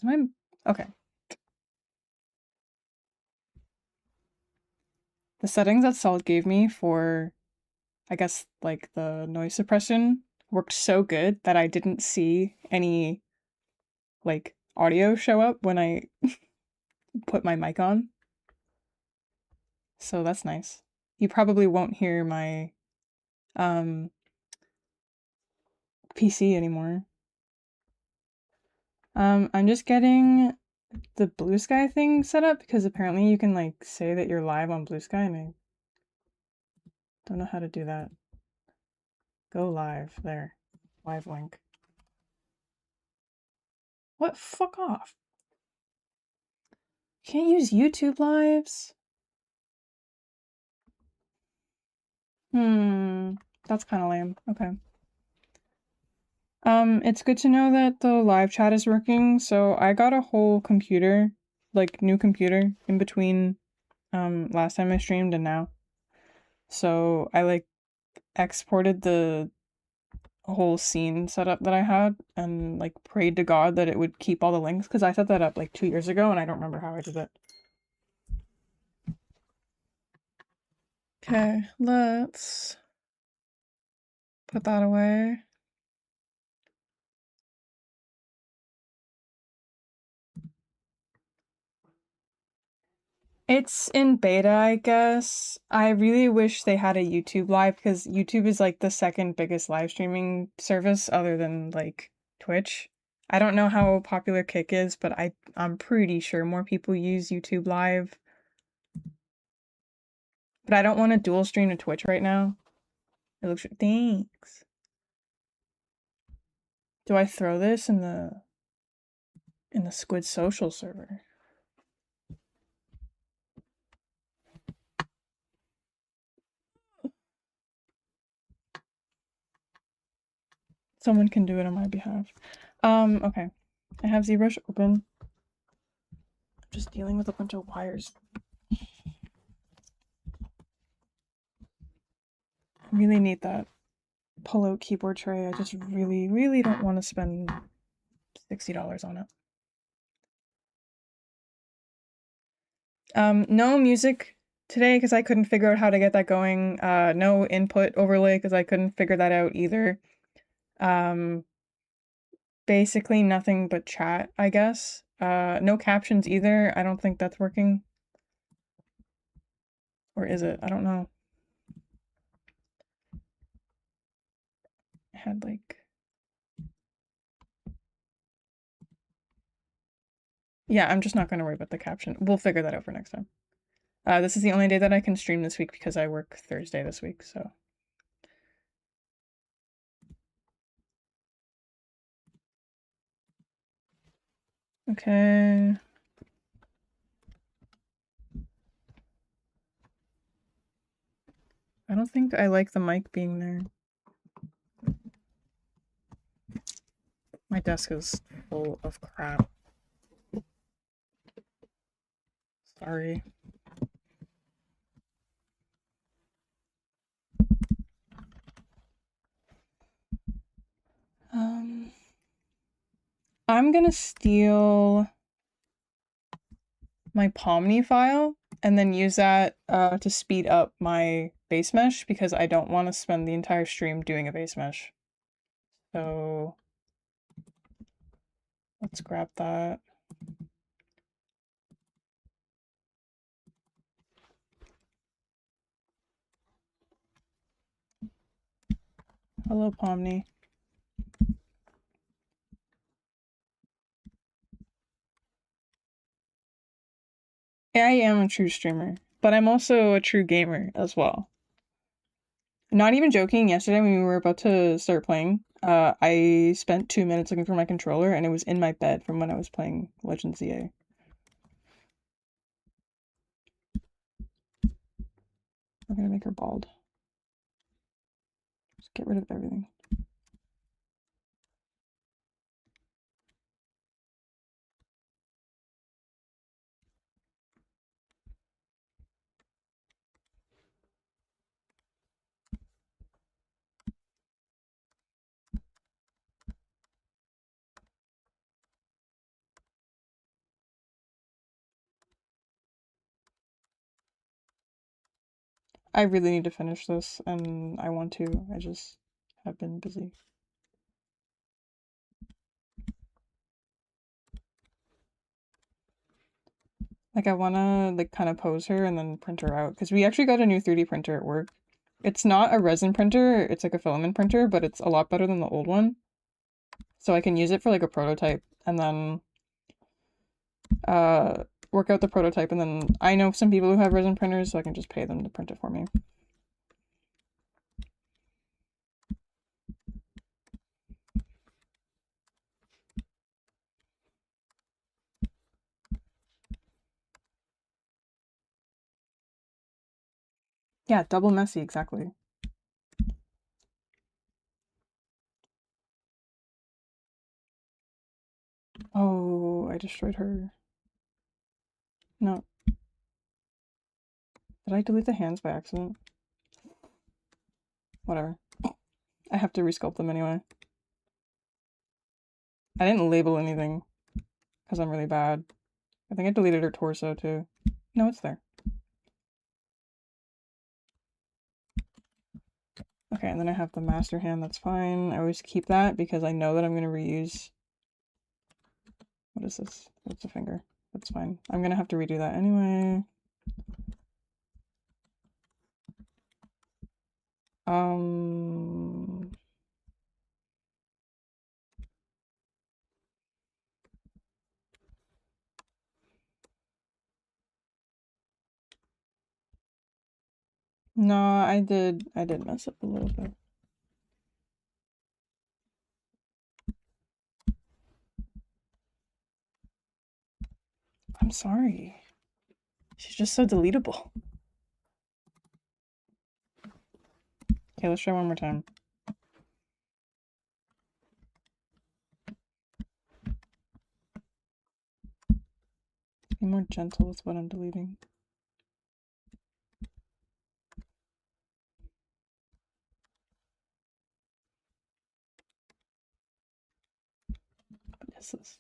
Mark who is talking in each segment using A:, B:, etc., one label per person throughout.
A: Is my... Okay. The settings that Salt gave me for, I guess, like the noise suppression worked so good that I didn't see any like audio show up when I put my mic on. So that's nice. You probably won't hear my PC anymore. I'm just getting the Blue Sky thing set up because apparently you can like say that you're live on Blue Sky and I don't know how to do that. Go live there. Live link. What? Fuck off. Can't use YouTube lives? That's kind of lame. Okay. It's good to know that the live chat is working. So I got a whole computer, like new computer in between last time I streamed and now. So I like exported the whole scene setup that I had and like prayed to God that it would keep all the links because I set that up like 2 years ago and I don't remember how I did it. Okay, let's put that away. It's in beta, I guess. I really wish they had a YouTube live because YouTube is like the second biggest live streaming service other than like Twitch. I don't know how popular Kick is, but I'm pretty sure more people use YouTube live. But I don't want to dual stream to Twitch right now. It looks... Thanks. Do I throw this in the Squid Social server? Someone can do it on my behalf. Okay. I have ZBrush open. I'm just dealing with a bunch of wires. I really need that pull-out keyboard tray. I just really, really don't want to spend $60 on it. No music today because I couldn't figure out how to get that going. No input overlay because I couldn't figure that out either. Basically nothing but chat, I guess. No captions either. I don't think that's working. Or is it? I don't know. I had like... Yeah, I'm just not going to worry about the caption. We'll figure that out for next time. This is the only day that I can stream this week because I work Thursday this week, so... Okay. I don't think I like the mic being there. My desk is full of crap. Sorry. I'm gonna steal my Pomni file and then use that to speed up my base mesh because I don't want to spend the entire stream doing a base mesh. So let's grab that. Hello, Pomni. I am a true streamer, but I'm also a true gamer as well. Not even joking, yesterday when we were about to start playing, I spent 2 minutes looking for my controller and it was in my bed from when I was playing Legend ZA. I'm gonna make her bald. Just get rid of everything. I really need to finish this, and I want to. I just have been busy. Like, I want to, like, kind of pose her and then print her out. Because we actually got a new 3D printer at work. It's not a resin printer, it's like a filament printer, but it's a lot better than the old one. So I can use it for, like, a prototype, and then work out the prototype, and then I know some people who have resin printers, so I can just pay them to print it for me. Yeah, double messy, exactly. Oh, I destroyed her. No. Did I delete the hands by accident? Whatever. I have to resculpt them anyway. I didn't label anything because I'm really bad. I think I deleted her torso too. No, it's there. Okay, and then I have the master hand, that's fine. I always keep that because I know that I'm going to reuse... What is this? It's a finger. That's fine. I'm going to have to redo that anyway. No, I did mess up a little bit. I'm sorry. She's just so deletable. Okay, let's try one more time. Be more gentle with what I'm deleting. What is this?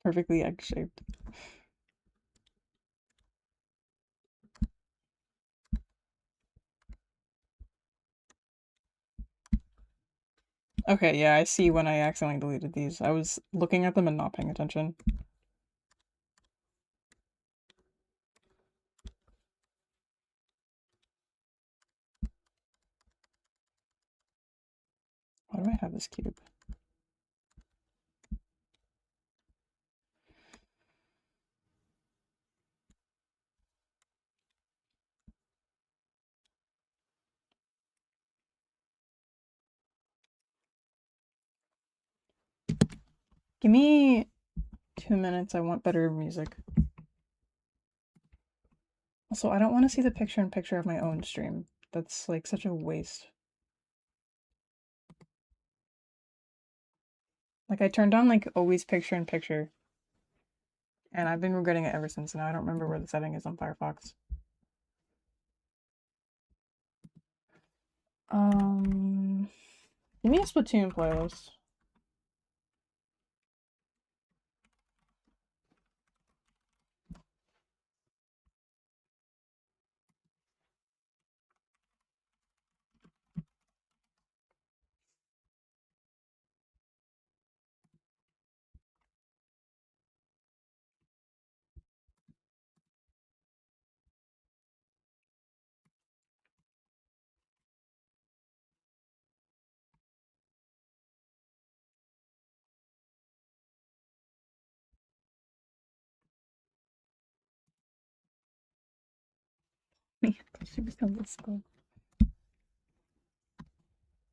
A: Perfectly egg-shaped. Okay, yeah, I see when I accidentally deleted these. I was looking at them and not paying attention. Why do I have this cube? Give me 2 minutes. I want better music. Also, I don't want to see the picture-in-picture of my own stream. That's like such a waste. Like, I turned on like always picture-in-picture, and I've been regretting it ever since. Now I don't remember where the setting is on Firefox. Give me a Splatoon playlist.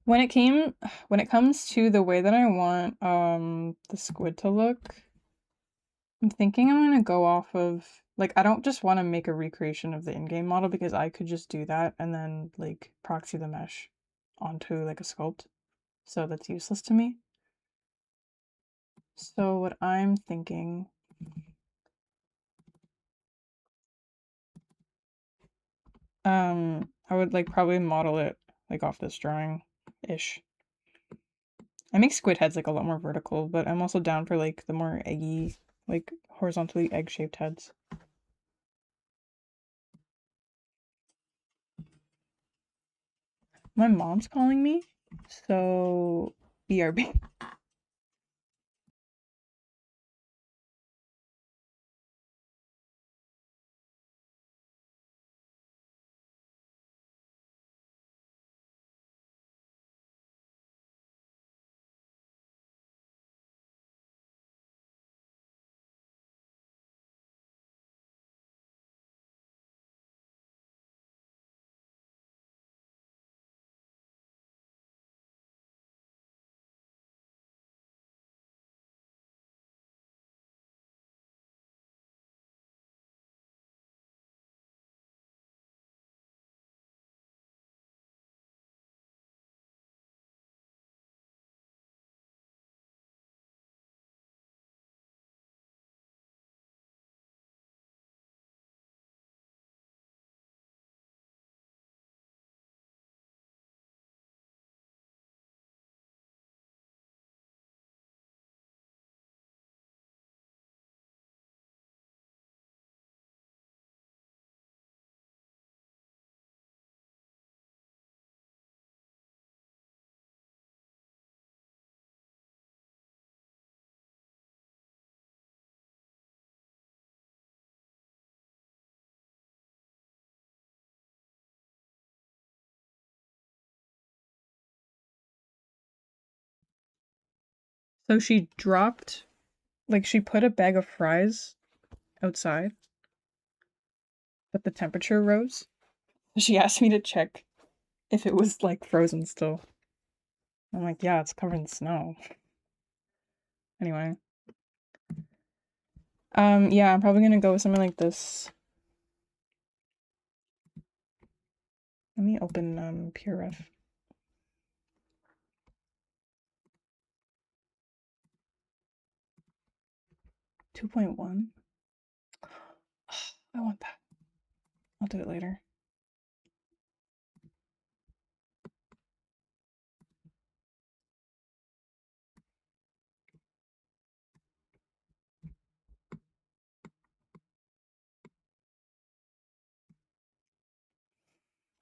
A: When it comes to the way that I want the squid to look, I'm thinking I'm gonna go off of, like, I don't just want to make a recreation of the in-game model because I could just do that and then like proxy the mesh onto like a sculpt. So that's useless to me. So what I'm thinking I would like probably model it like off this drawing-ish. I make squid heads like a lot more vertical, but I'm also down for like the more eggy, like horizontally egg-shaped heads. My mom's calling me, so BRB. So she dropped, like she put a bag of fries outside, but the temperature rose. She asked me to check if it was like frozen still. I'm like, yeah, it's covered in snow. Anyway. Yeah, I'm probably gonna go with something like this. Let me open PureRef. 2.1. I want that. I'll do it later.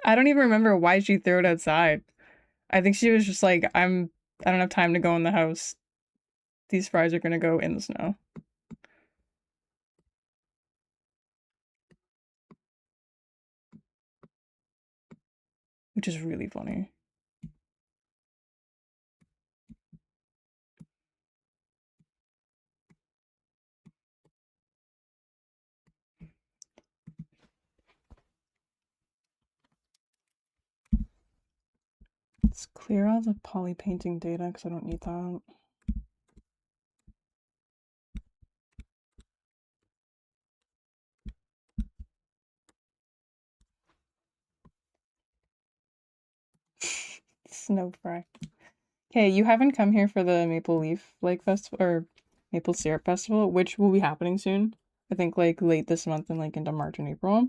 A: I don't even remember why she threw it outside. I think she was just like, I don't have time to go in the house. These fries are gonna go in the snow. Which is really funny. Let's clear all the poly painting data because I don't need that. Snow fry. Okay, you haven't come here for the Maple Leaf Lake Festival or Maple Syrup Festival, which will be happening soon. I think like late this month and like into March and April,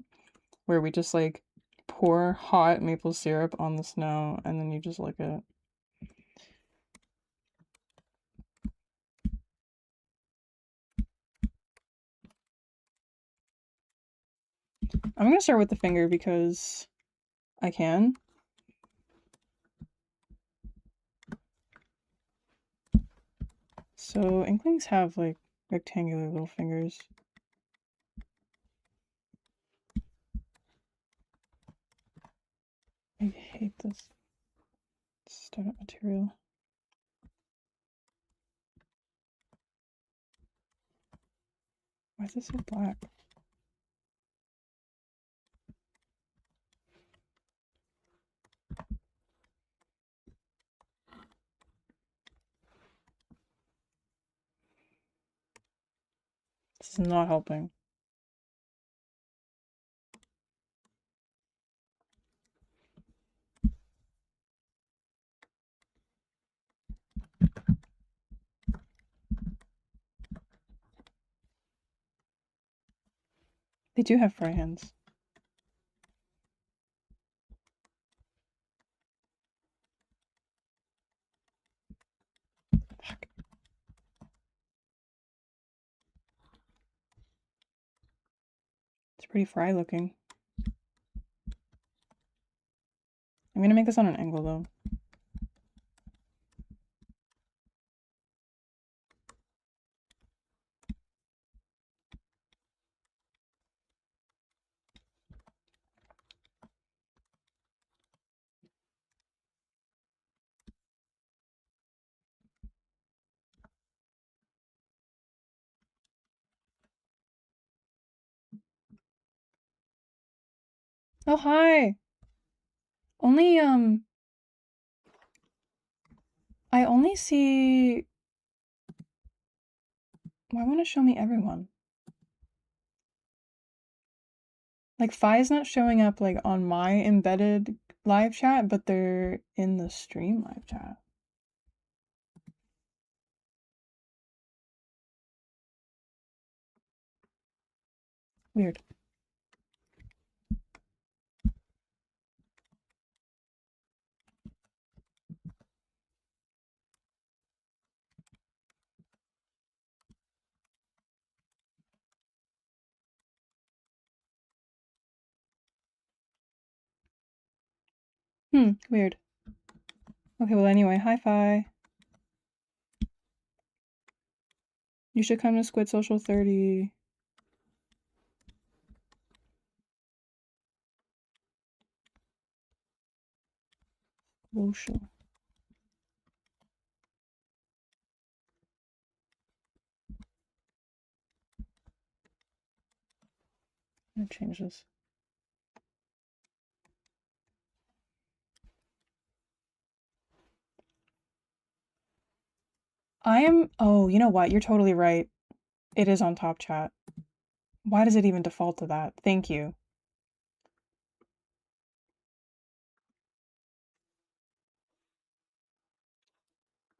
A: where we just like pour hot maple syrup on the snow and then you just lick it. I'm gonna start with the finger because I can. So Inklings have like rectangular little fingers. I hate this startup material. Why is this so black? This is not helping. They do have fry hands. pretty fry looking. I'm gonna make this on an angle though. Oh, hi! Only, I only see... Why won't it show me everyone? Like, Fi's not showing up, like, on my embedded live chat, but they're in the stream live chat. Weird. Weird. Okay, well anyway, hi Fi. You should come to Squid Social 30. Social. I'm gonna change this. Oh, you know what? You're totally right. It is on top chat. Why does it even default to that? Thank you.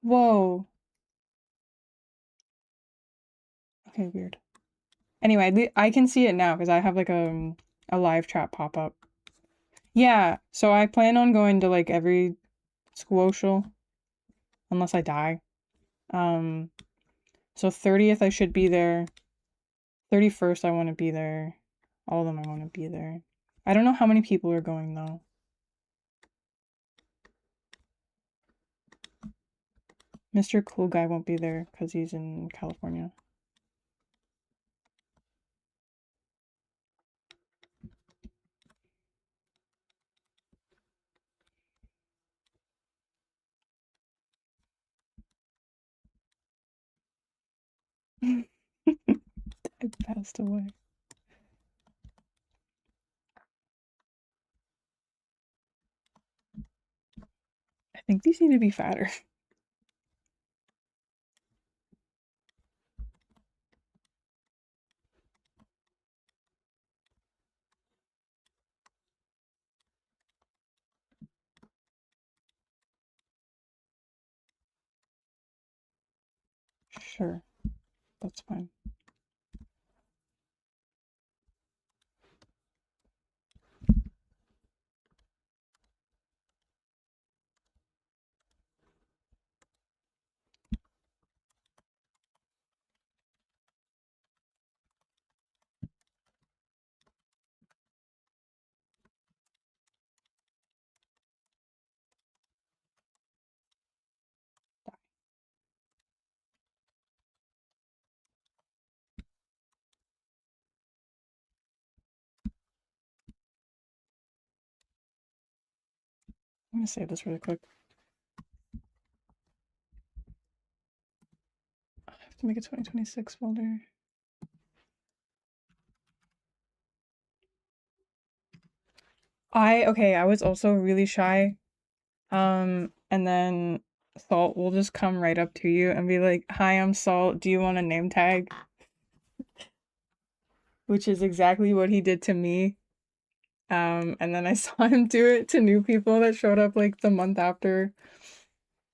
A: Whoa. Okay, weird. Anyway, I can see it now because I have like a live chat pop up. Yeah, so I plan on going to like every squocial unless I die. So 30th I should be there. 31st I want to be there. All of them I want to be there. I don't know how many people are going though. Mr. Cool Guy won't be there because he's in California. I passed away. I think these need to be fatter. Sure, that's fine. I'm gonna save this really quick. I have to make a 2026 folder. I was also really shy. And then Salt will just come right up to you and be like, "Hi, I'm Salt. Do you want a name tag?" Which is exactly what he did to me. And then I saw him do it to new people that showed up like the month after.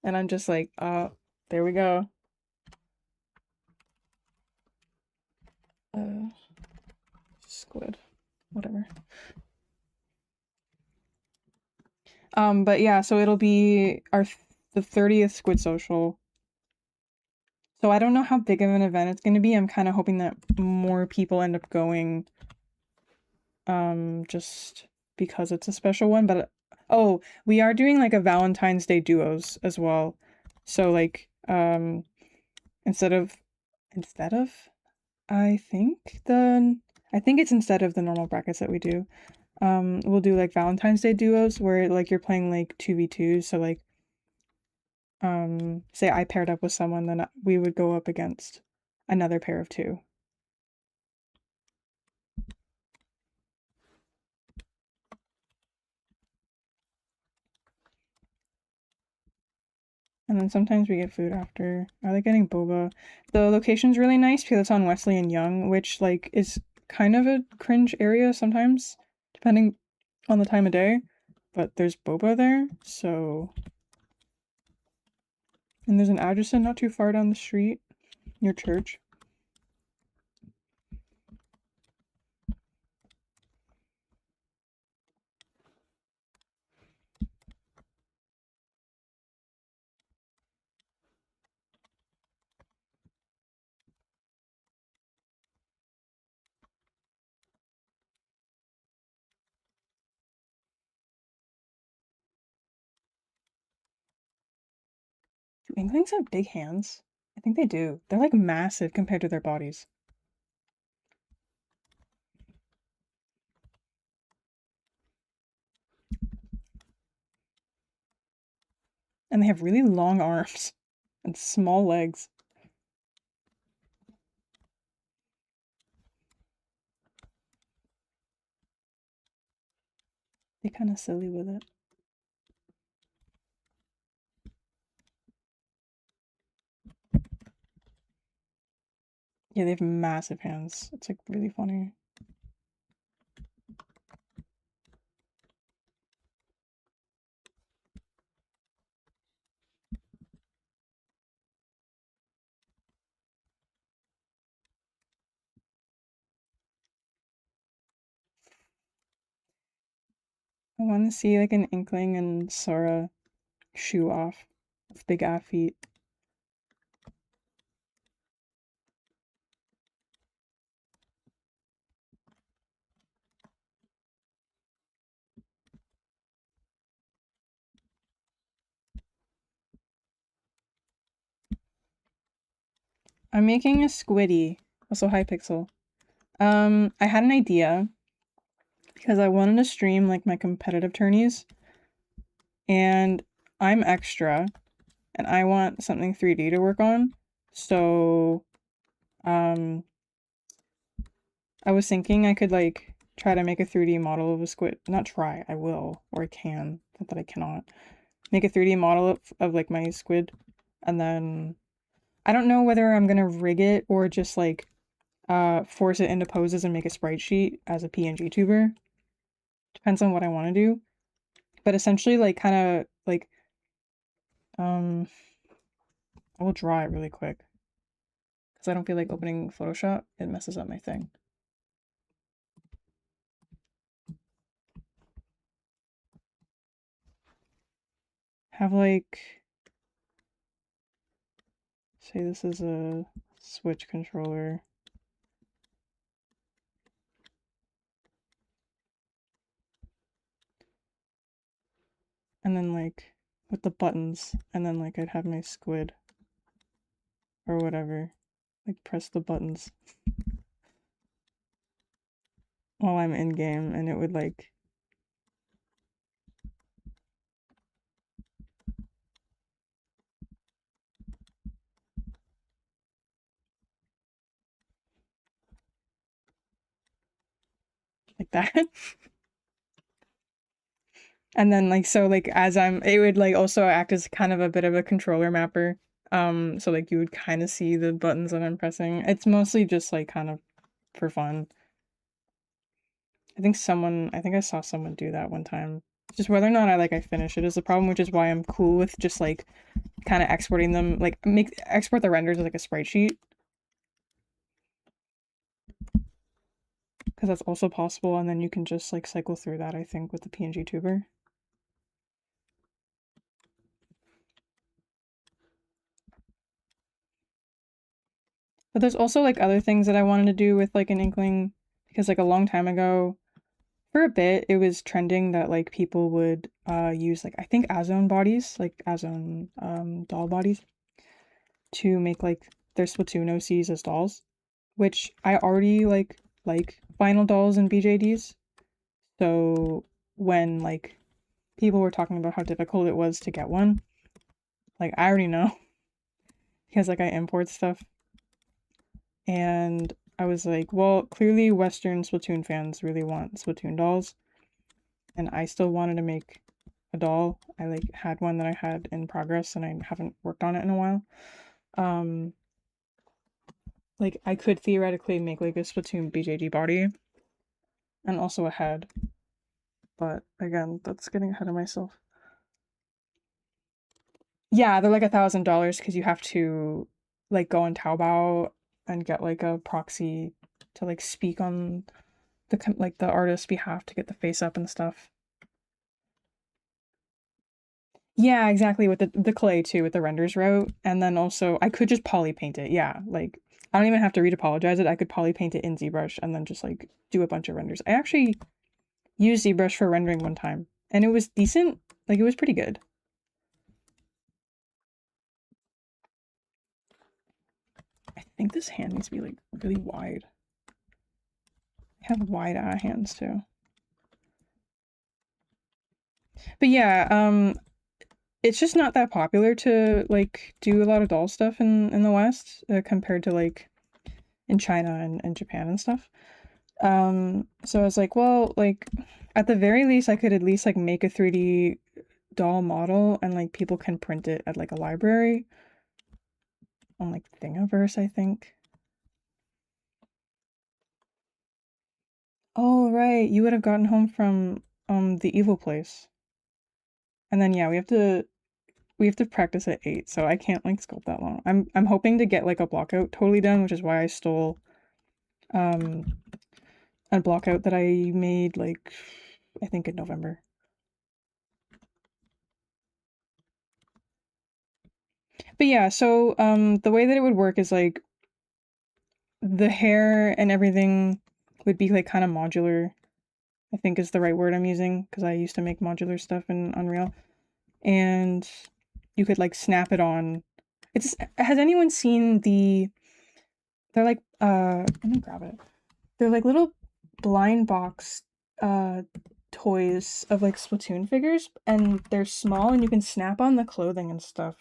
A: And I'm just like, there we go. Squid. Whatever. But yeah, so it'll be the 30th Squid Social. So I don't know how big of an event it's going to be. I'm kind of hoping that more people end up going. just because it's a special one. But oh, we are doing like a Valentine's Day duos as well. So like instead of I think it's instead of the normal brackets that we do. We'll do like Valentine's Day duos where like you're playing like 2v2s, so like say I paired up with someone, then we would go up against another pair of two. And then sometimes we get food after. I like getting boba. The location's really nice because it's on Wesley and Young, which like is kind of a cringe area sometimes, depending on the time of day. But there's boba there, so. And there's an Adjacent not too far down the street near church. Do Inklings have big hands? I think they do. They're like massive compared to their bodies. And they have really long arms and small legs. They're kind of silly with it. Yeah, they have massive hands. It's like really funny. I want to see like an Inkling and Sora shoe off with big ass feet. I'm making a squiddy, also Hypixel. I had an idea because I wanted to stream like my competitive tourneys, and I'm extra, and I want something 3D to work on. So, I was thinking I could like try to make a 3D model of a squid. Not try, I will, or I can. Not that I cannot. Make a 3D model of like my squid, and then I don't know whether I'm gonna rig it or just like force it into poses and make a sprite sheet as a PNG tuber. Depends on what I want to do. But essentially like kind of like I will draw it really quick because I don't feel like opening Photoshop. It messes up my thing. Have like, say this is a Switch controller. And then like with the buttons, and then like I'd have my squid or whatever. Like press the buttons while I'm in game, and it would like that. And then like so like as it would like also act as kind of a bit of a controller mapper. So like you would kind of see the buttons that I'm pressing. It's mostly just like kind of for fun. I think I saw someone do that one time. Just whether or not I finish it is the problem, which is why I'm cool with just like kind of exporting them, like export the renders as like a sprite sheet. Because that's also possible, and then you can just like cycle through that, I think, with the PNG tuber. But there's also like other things that I wanted to do with like an Inkling, because like a long time ago, for a bit it was trending that like people would use like I think Azone bodies, like Azone doll bodies to make like their Splatoon OCs as dolls, which I already like vinyl dolls and BJDs. So when like people were talking about how difficult it was to get one, like I already know because like I import stuff, and I was like, well, clearly Western Splatoon fans really want Splatoon dolls, and I still wanted to make a doll. I like had one that I had in progress and I haven't worked on it in a while. Um like I could theoretically make like a Splatoon BJD body and also a head, but again, that's getting ahead of myself. Yeah, they're like $1,000 because you have to like go on Taobao and get like a proxy to like speak on the artist's behalf to get the face up and stuff. Yeah, exactly, with the clay too, with the renders route. And then also I could just poly paint it. Yeah, like I don't even have to retopologize it. I could poly paint it in ZBrush and then just like do a bunch of renders. I actually used ZBrush for rendering one time and it was decent. Like it was pretty good. I think this hand needs to be like really wide. I have wide hands too. But yeah, it's just not that popular to like do a lot of doll stuff in the West compared to like in China and Japan and stuff. So I was like, well, like at the very least I could at least like make a 3D doll model and like people can print it at like a library on like Thingiverse, I think. Oh right, you would have gotten home from the evil place. And then yeah, we have to practice at 8, so I can't like sculpt that long. I'm hoping to get like a block out totally done, which is why I stole um a block out that I made like I think in November. But yeah, so the way that it would work is like the hair and everything would be like kind of modular, I think is the right word I'm using because I used to make modular stuff in Unreal. And you could like snap it on. It's has anyone seen they're like let me grab it. They're like little blind box uh toys of like Splatoon figures and they're small and you can snap on the clothing and stuff.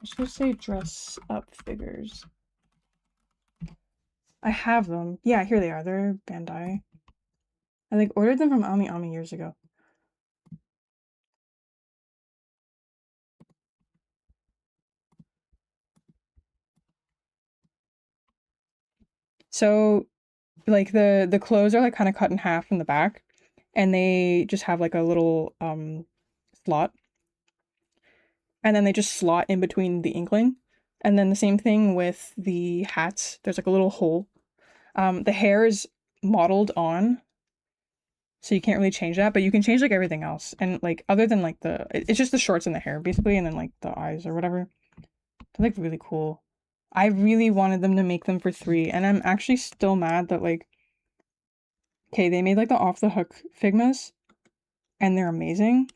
A: I should say dress up figures. I have them. Yeah, here they are. They're Bandai. I like ordered them from Ami Ami years ago. So like the clothes are like kind of cut in half from the back and they just have like a little slot and then they just slot in between the Inkling. And then the same thing with the hats. There's like a little hole. The hair is modeled on, so you can't really change that, but you can change like everything else. And like other than like it's just the shorts and the hair basically, and then like the eyes or whatever. They're like really cool. I really wanted them to make them for 3, and I'm actually still mad that like okay, they made like the off the hook Figmas, and they're amazing,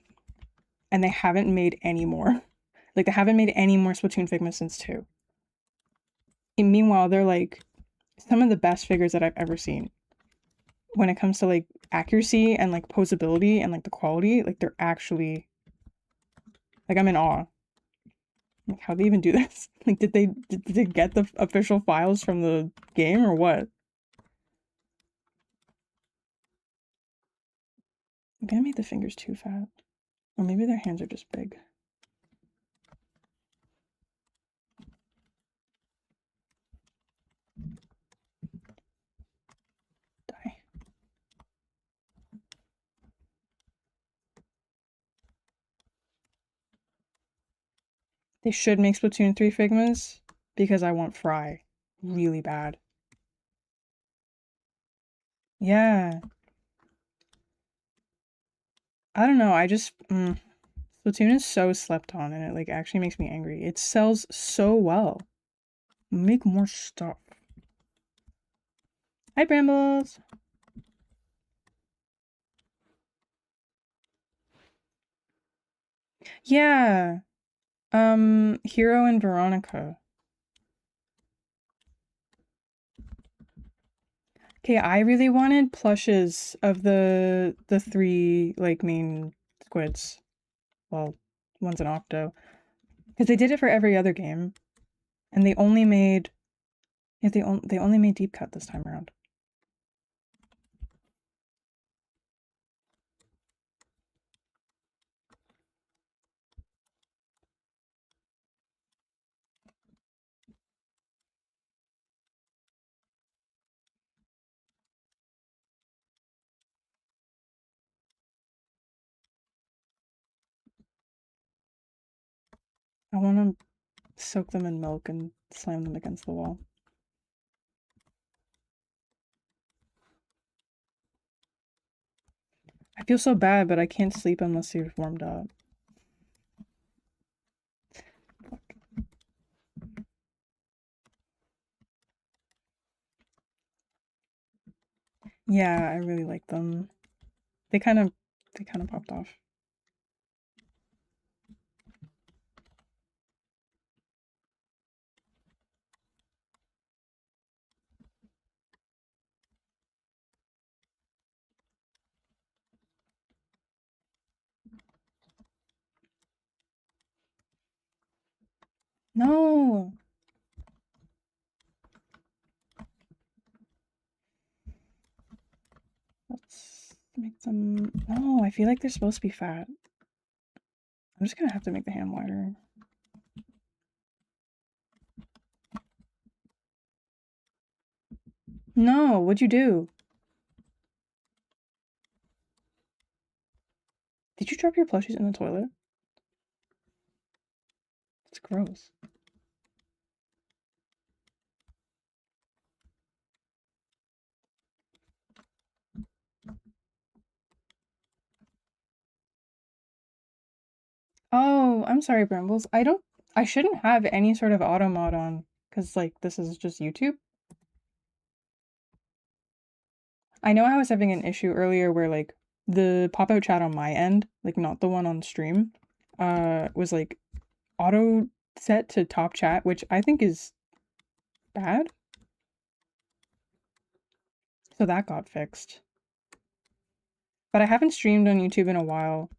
A: and they haven't made any more. Like they haven't made any more Splatoon Figmas since 2. And meanwhile, they're like some of the best figures that I've ever seen. When it comes to like accuracy and like posability and like the quality, like they're actually like I'm in awe. Like how they even do this? Like did they get the official files from the game or what? Maybe I made the fingers too fat. Or maybe their hands are just big. Die. They should make Splatoon 3 Figmas because I want Fry really bad. Yeah. I don't know, I just Splatoon is so slept on and it like actually makes me angry. It sells so well. Make more stuff. Hi Brambles. Yeah. Hero and Veronica. Okay, I really wanted plushes of the three like main squids. Well, one's an octo. Because they did it for every other game. And they only made they only made deep cut this time around. I want to soak them in milk and slam them against the wall. I feel so bad, but I can't sleep unless you've warmed up. Fuck. Yeah, I really like them. They kind of popped off. No. Let's make them. No, I feel like they're supposed to be fat. I'm just gonna have to make the hand wider. No, what'd you do? Did you drop your plushies in the toilet? It's gross. Oh, I'm sorry, Brambles. I shouldn't have any sort of auto mod on, because, like, this is just YouTube. I know I was having an issue earlier where, like, the pop-out chat on my end, like, not the one on stream, was, like, auto set to top chat, which I think is bad. So that got fixed. But I haven't streamed on YouTube in a while.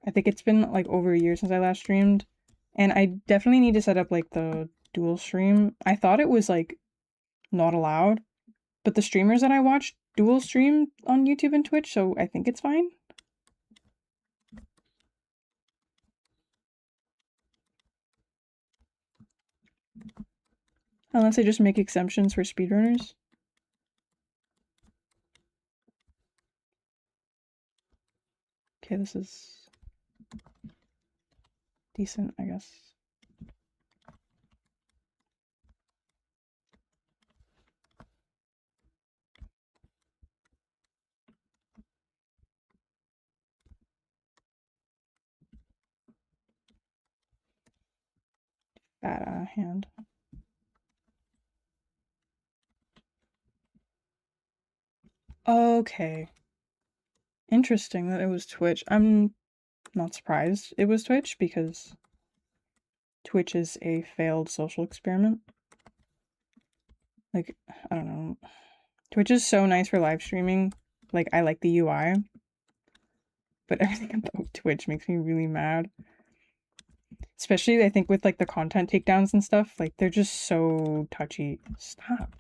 A: I think it's been, like, over a year since I last streamed. And I definitely need to set up, like, the dual stream. I thought it was, like, not allowed. But the streamers that I watch dual stream on YouTube and Twitch, so I think it's fine. Unless they just make exemptions for speedrunners. Okay, this is decent, I guess. Bad hand. Okay. Interesting that it was Twitch. I'm not surprised it was Twitch because Twitch is a failed social experiment. Like, I don't know. Twitch is so nice for live streaming. Like, I like the UI. But everything about Twitch makes me really mad. Especially, I think, with, like, the content takedowns and stuff. Like, they're just so touchy. Stop.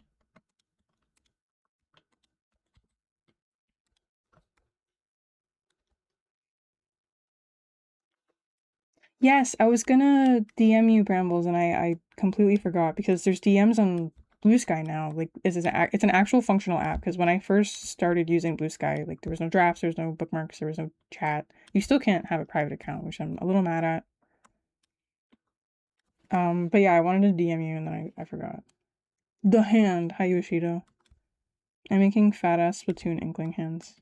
A: Yes, I was gonna DM you, Brambles, and I completely forgot because there's DMs on Blue Sky now. Like, it's an actual functional app. Because when I first started using Blue Sky, like, there was no drafts, there was no bookmarks, there was no chat. You still can't have a private account, which I'm a little mad at. But yeah, I wanted to DM you and then I forgot. The hand, hi Yoshido. I'm making fat ass Splatoon Inkling hands.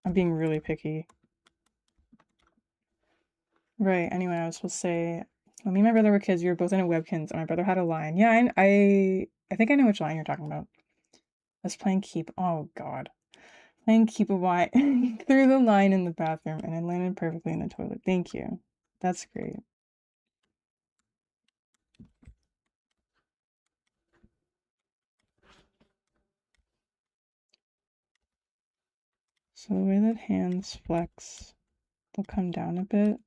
A: I'm being really picky. Right, anyway, I was supposed to say, when me and my brother were kids, we were both into Webkins, and my brother had a line. Yeah, I think I know which line you're talking about. I was playing Keep. Oh, God. Playing keep a why through the line in the bathroom, and it landed perfectly in the toilet. Thank you. That's great. So the way that hands flex, they'll come down a bit.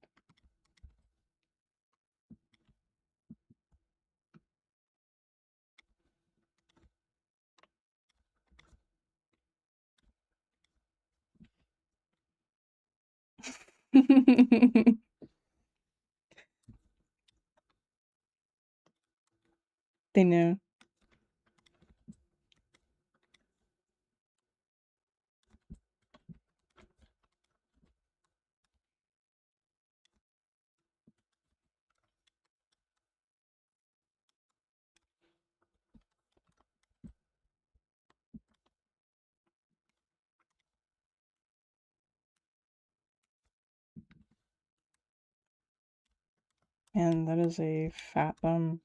A: They knew. And that is a fat thumb.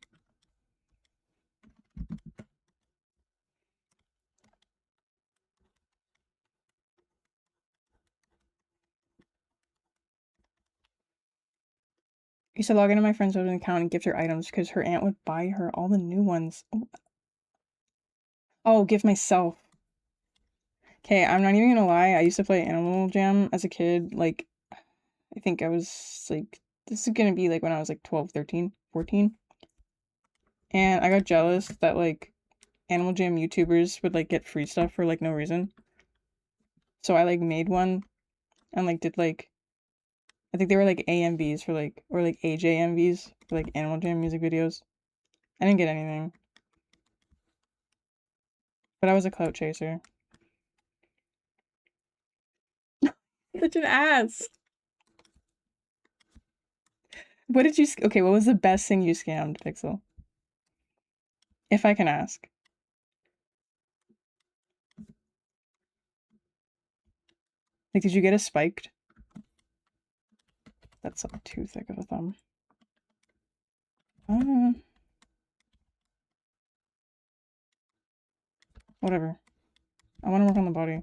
A: I used to log into my friend's Open account and gift her items because her aunt would buy her all the new ones. Oh, give myself. Okay, I'm not even gonna lie. I used to play Animal Jam as a kid. Like, I think I was like, this is gonna be like when I was like 12, 13, 14. And I got jealous that like Animal Jam YouTubers would like get free stuff for like no reason. So I like made one and like did like, I think they were like AMVs for like, or like AJMVs for like Animal Jam music videos. I didn't get anything. But I was a clout chaser. Such an ass. What did you, okay, what was the best thing you scammed, Pixel? If I can ask. Like, did you get a spiked? That's like too thick of a thumb. Whatever. I want to work on the body.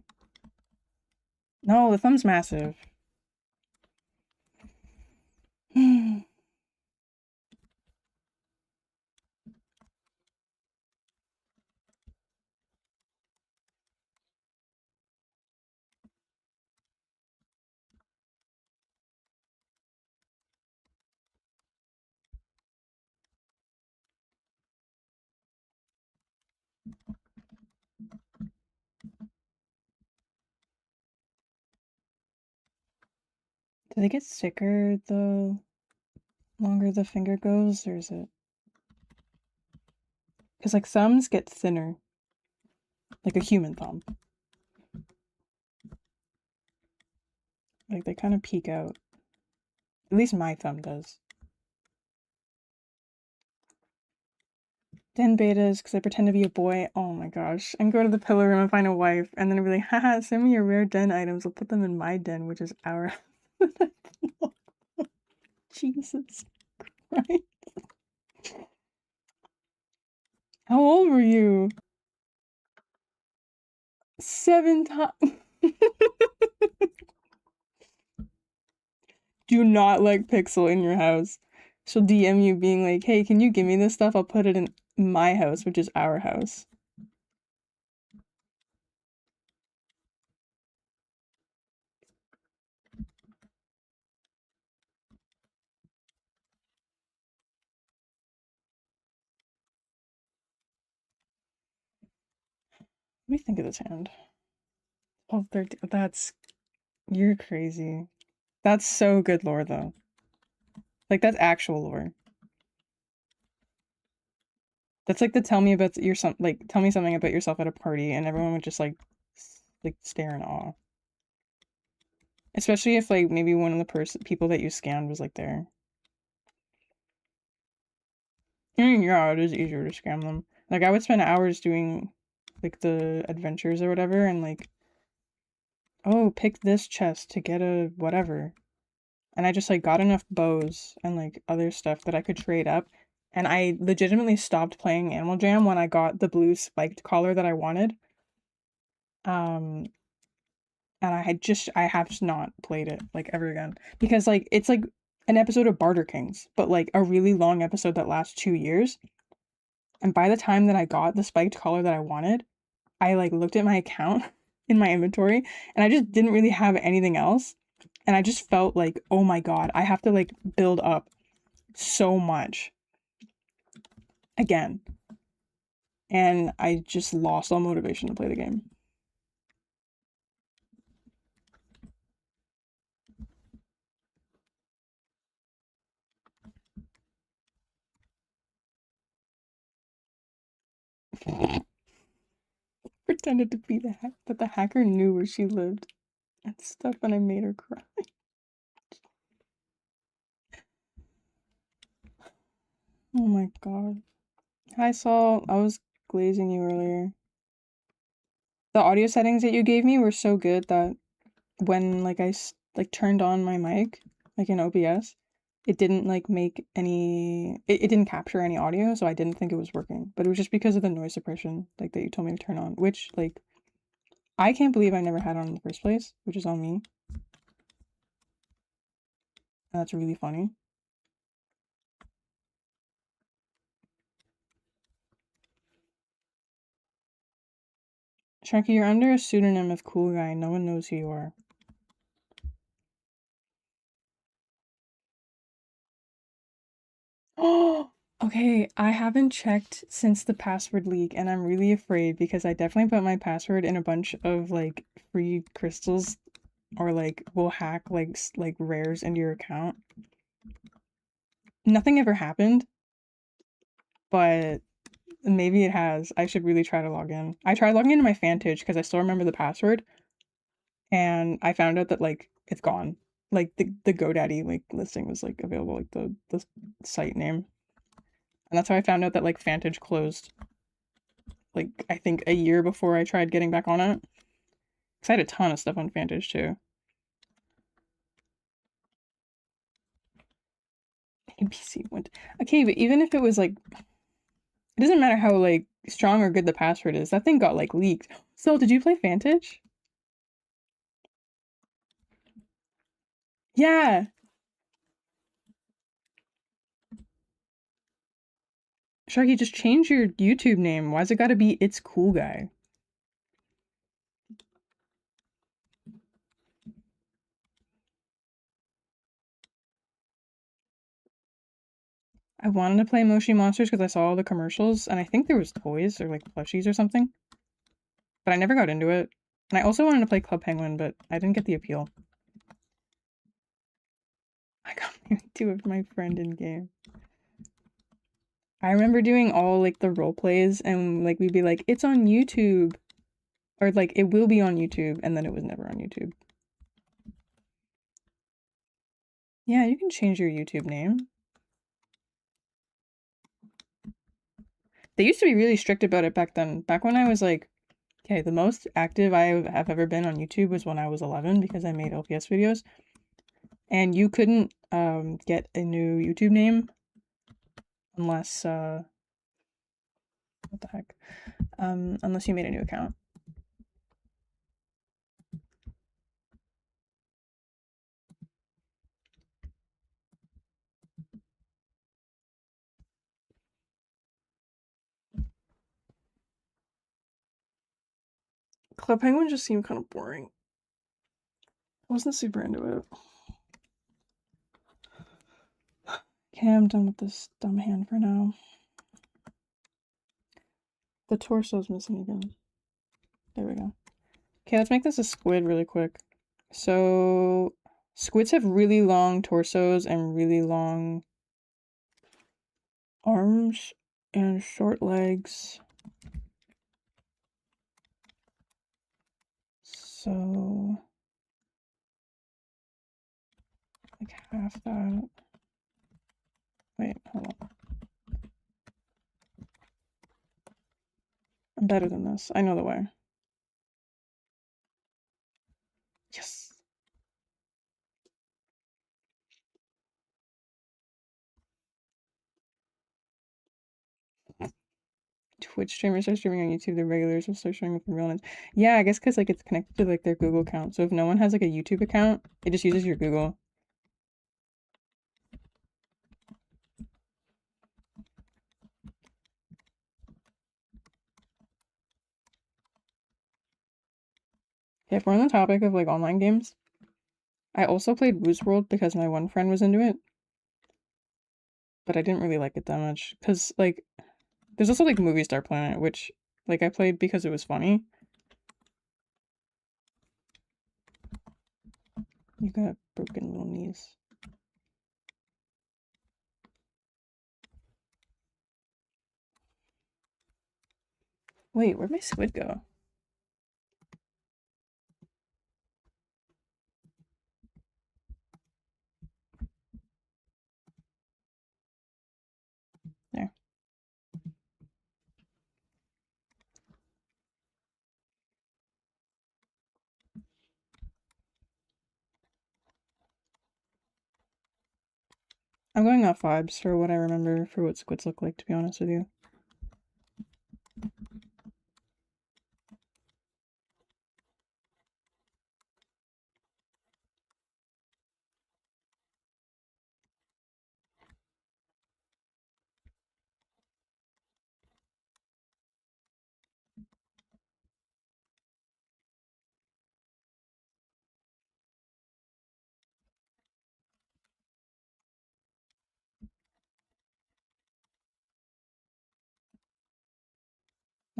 A: No, the thumb's massive. Do they get thicker the longer the finger goes, or is it? Because like thumbs get thinner. Like a human thumb. Like they kind of peek out. At least my thumb does. Den betas, because I pretend to be a boy. Oh my gosh. And go to the pillow room and find a wife. And then be like, haha, send me your rare den items. I'll put them in my den, which is our. Jesus Christ. How old were you? 7 times. Do not like Pixel in your house. She'll DM you being like, hey, can you give me this stuff? I'll put it in my house, which is our house. What do you think of this hand? 12, 13. That's. You're crazy. That's so good lore, though. Like, that's actual lore. That's like the tell me about your like tell me something about yourself at a party, and everyone would just like stare in awe. Especially if like maybe one of the people that you scammed was like there. I mean, yeah, it is easier to scam them. Like I would spend hours doing like the adventures or whatever, and like, oh, pick this chest to get a whatever. And I just like got enough bows and like other stuff that I could trade up. And I legitimately stopped playing Animal Jam when I got the blue spiked collar that I wanted. and I have just not played it like ever again because like it's like an episode of Barter Kings, but like a really long episode that lasts 2 years. And by the time that I got the spiked collar that I wanted, I like looked at my account in my inventory and I just didn't really have anything else. And I just felt like, oh my god, I have to like build up so much again. And I just lost all motivation to play the game. Pretended to be that the hacker knew where she lived and stuff, and I made her cry. Oh my god. Hi, Saul. I was glazing you earlier. The audio settings that you gave me were so good that when like I like turned on my mic, like in OBS, it didn't like make any. It didn't capture any audio, so I didn't think it was working. But it was just because of the noise suppression, like that you told me to turn on, which like I can't believe I never had on in the first place, which is on me. That's really funny. Sharky, you're under a pseudonym of Cool Guy. No one knows who you are. Oh, okay. I haven't checked since the password leak, and I'm really afraid because I definitely put my password in a bunch of like free crystals, or like will hack like rares into your account. Nothing ever happened, but maybe it has. I should really try to log in. I tried logging into my Fantage because I still remember the password, and I found out that like it's gone. Like the GoDaddy like listing was like available, like the site name. And that's how I found out that like Fantage closed. Like I think a year before I tried getting back on it. Cause I had a ton of stuff on Fantage too. ABC went. Okay, but even if it was like, it doesn't matter how like strong or good the password is. That thing got like leaked. So did you play Fantage? Yeah. Sharky, just change your YouTube name. Why's it gotta be It's Cool Guy? I wanted to play Moshi Monsters because I saw all the commercials, and I think there was toys or like plushies or something. But I never got into it. And I also wanted to play Club Penguin, but I didn't get the appeal. I got married to my friend in game. I remember doing all like the role plays, and like we'd be like, it's on YouTube. Or like it will be on YouTube, and then it was never on YouTube. Yeah, you can change your YouTube name. They used to be really strict about it back then. Back when I was like, okay, the most active I have ever been on YouTube was when I was 11 because I made LPS videos. And you couldn't get a new YouTube name unless what the heck? Unless you made a new account. Club Penguin just seemed kind of boring. I wasn't super into it. Okay, I'm done with this dumb hand for now. The torso's missing again. There we go. Okay, let's make this a squid really quick. So, squids have really long torsos and really long arms and short legs. So, like half that. Wait, hold on. I'm better than this. I know the way. Yes. Do Twitch streamers are streaming on YouTube, the regulars will start showing up in real names. Yeah, I guess because like it's connected to like their Google account. So if no one has like a YouTube account, it just uses your Google. Yeah, if we're on the topic of like online games, I also played Woo's World because my one friend was into it, but I didn't really like it that much because like there's also like Movie Star Planet, which like I played because it was funny. You got broken little knees. Wait, where'd my squid go? There. I'm going off vibes for what I remember for what squids look like, to be honest with you.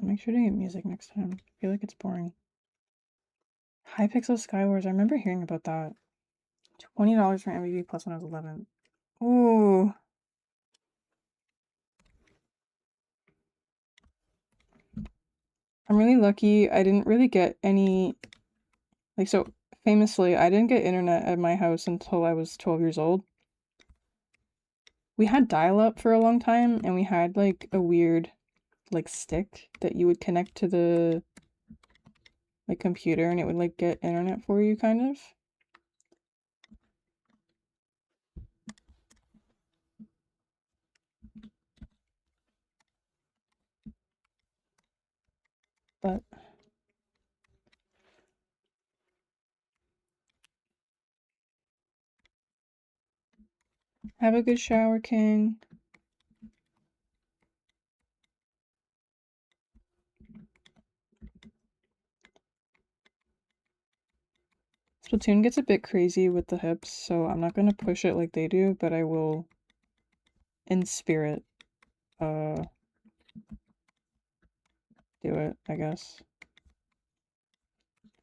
A: I'll make sure to get music next time. I feel like it's boring. Hypixel Skywars, I remember hearing about that. $20 for MVP plus when I was 11. Ooh. I'm really lucky. I didn't really get any, like, so famously, I didn't get internet at my house until I was 12 years old. We had dial-up for a long time, and we had, like, a weird, like, stick that you would connect to the, like, computer, and it would, like, get internet for you, kind of. But have a good shower, King. Splatoon gets a bit crazy with the hips, so I'm not gonna push it like they do, but I will, in spirit, do it, I guess.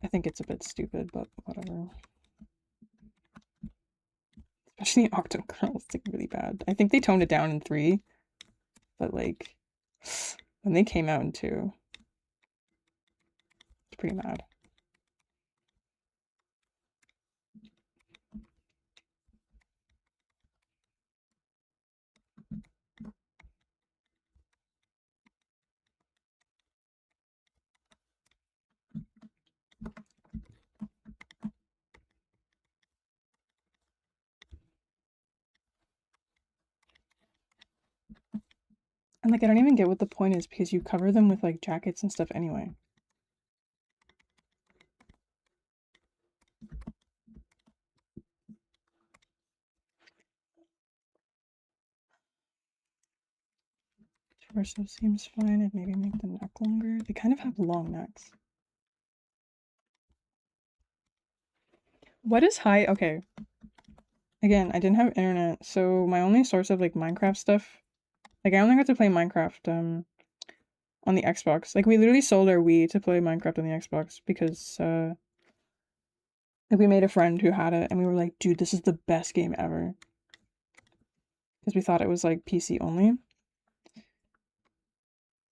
A: I think it's a bit stupid, but whatever. Especially Octo Girl, it's like really bad. I think they toned it down in 3, but like when they came out in 2, it's pretty mad. And like I don't even get what the point is because you cover them with like jackets and stuff anyway. Torso seems fine, and maybe make the neck longer. They kind of have long necks. What is high? Okay. Again, I didn't have internet, so my only source of like Minecraft stuff, like I only got to play Minecraft on the Xbox. Like we literally sold our Wii to play Minecraft on the Xbox because like we made a friend who had it and we were like, dude, this is the best game ever. Because we thought it was like PC only.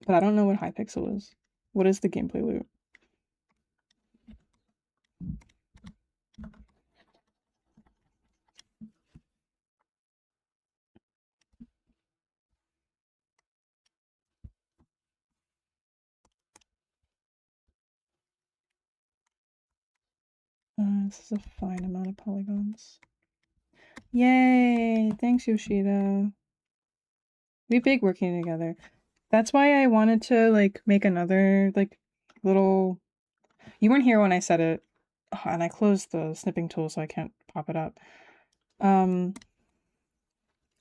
A: But I don't know what Hypixel is. What is the gameplay loop? This is a fine amount of polygons. Yay! Thanks, Yoshida. We big working together. That's why I wanted to like make another like little. You weren't here when I said it, and I closed the snipping tool so I can't pop it up. I'm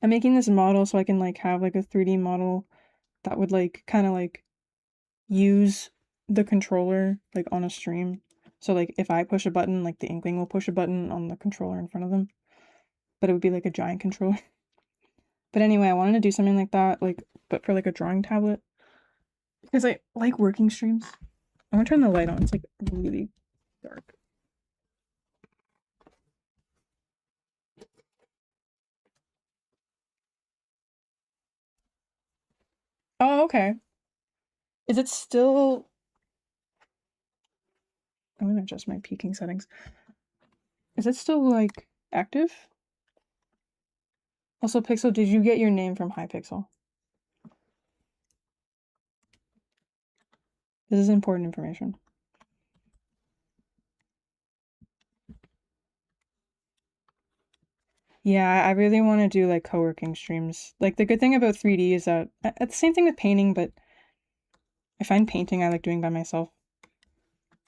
A: making this model so I can like have like a 3D model that would like kind of like use the controller like on a stream. So like if I push a button, like the Inkling will push a button on the controller in front of them, but it would be like a giant controller. But anyway, I wanted to do something like that, like but for like a drawing tablet because I like working streams. I'm gonna turn the light on. It's like really dark. Oh, okay. Is it still? I'm gonna adjust my peaking settings. Is it still like active? Also, Pixel, did you get your name from Hypixel? This is important information. Yeah, I really want to do like co-working streams. Like the good thing about 3D is that it's the same thing with painting, but I find painting I like doing by myself.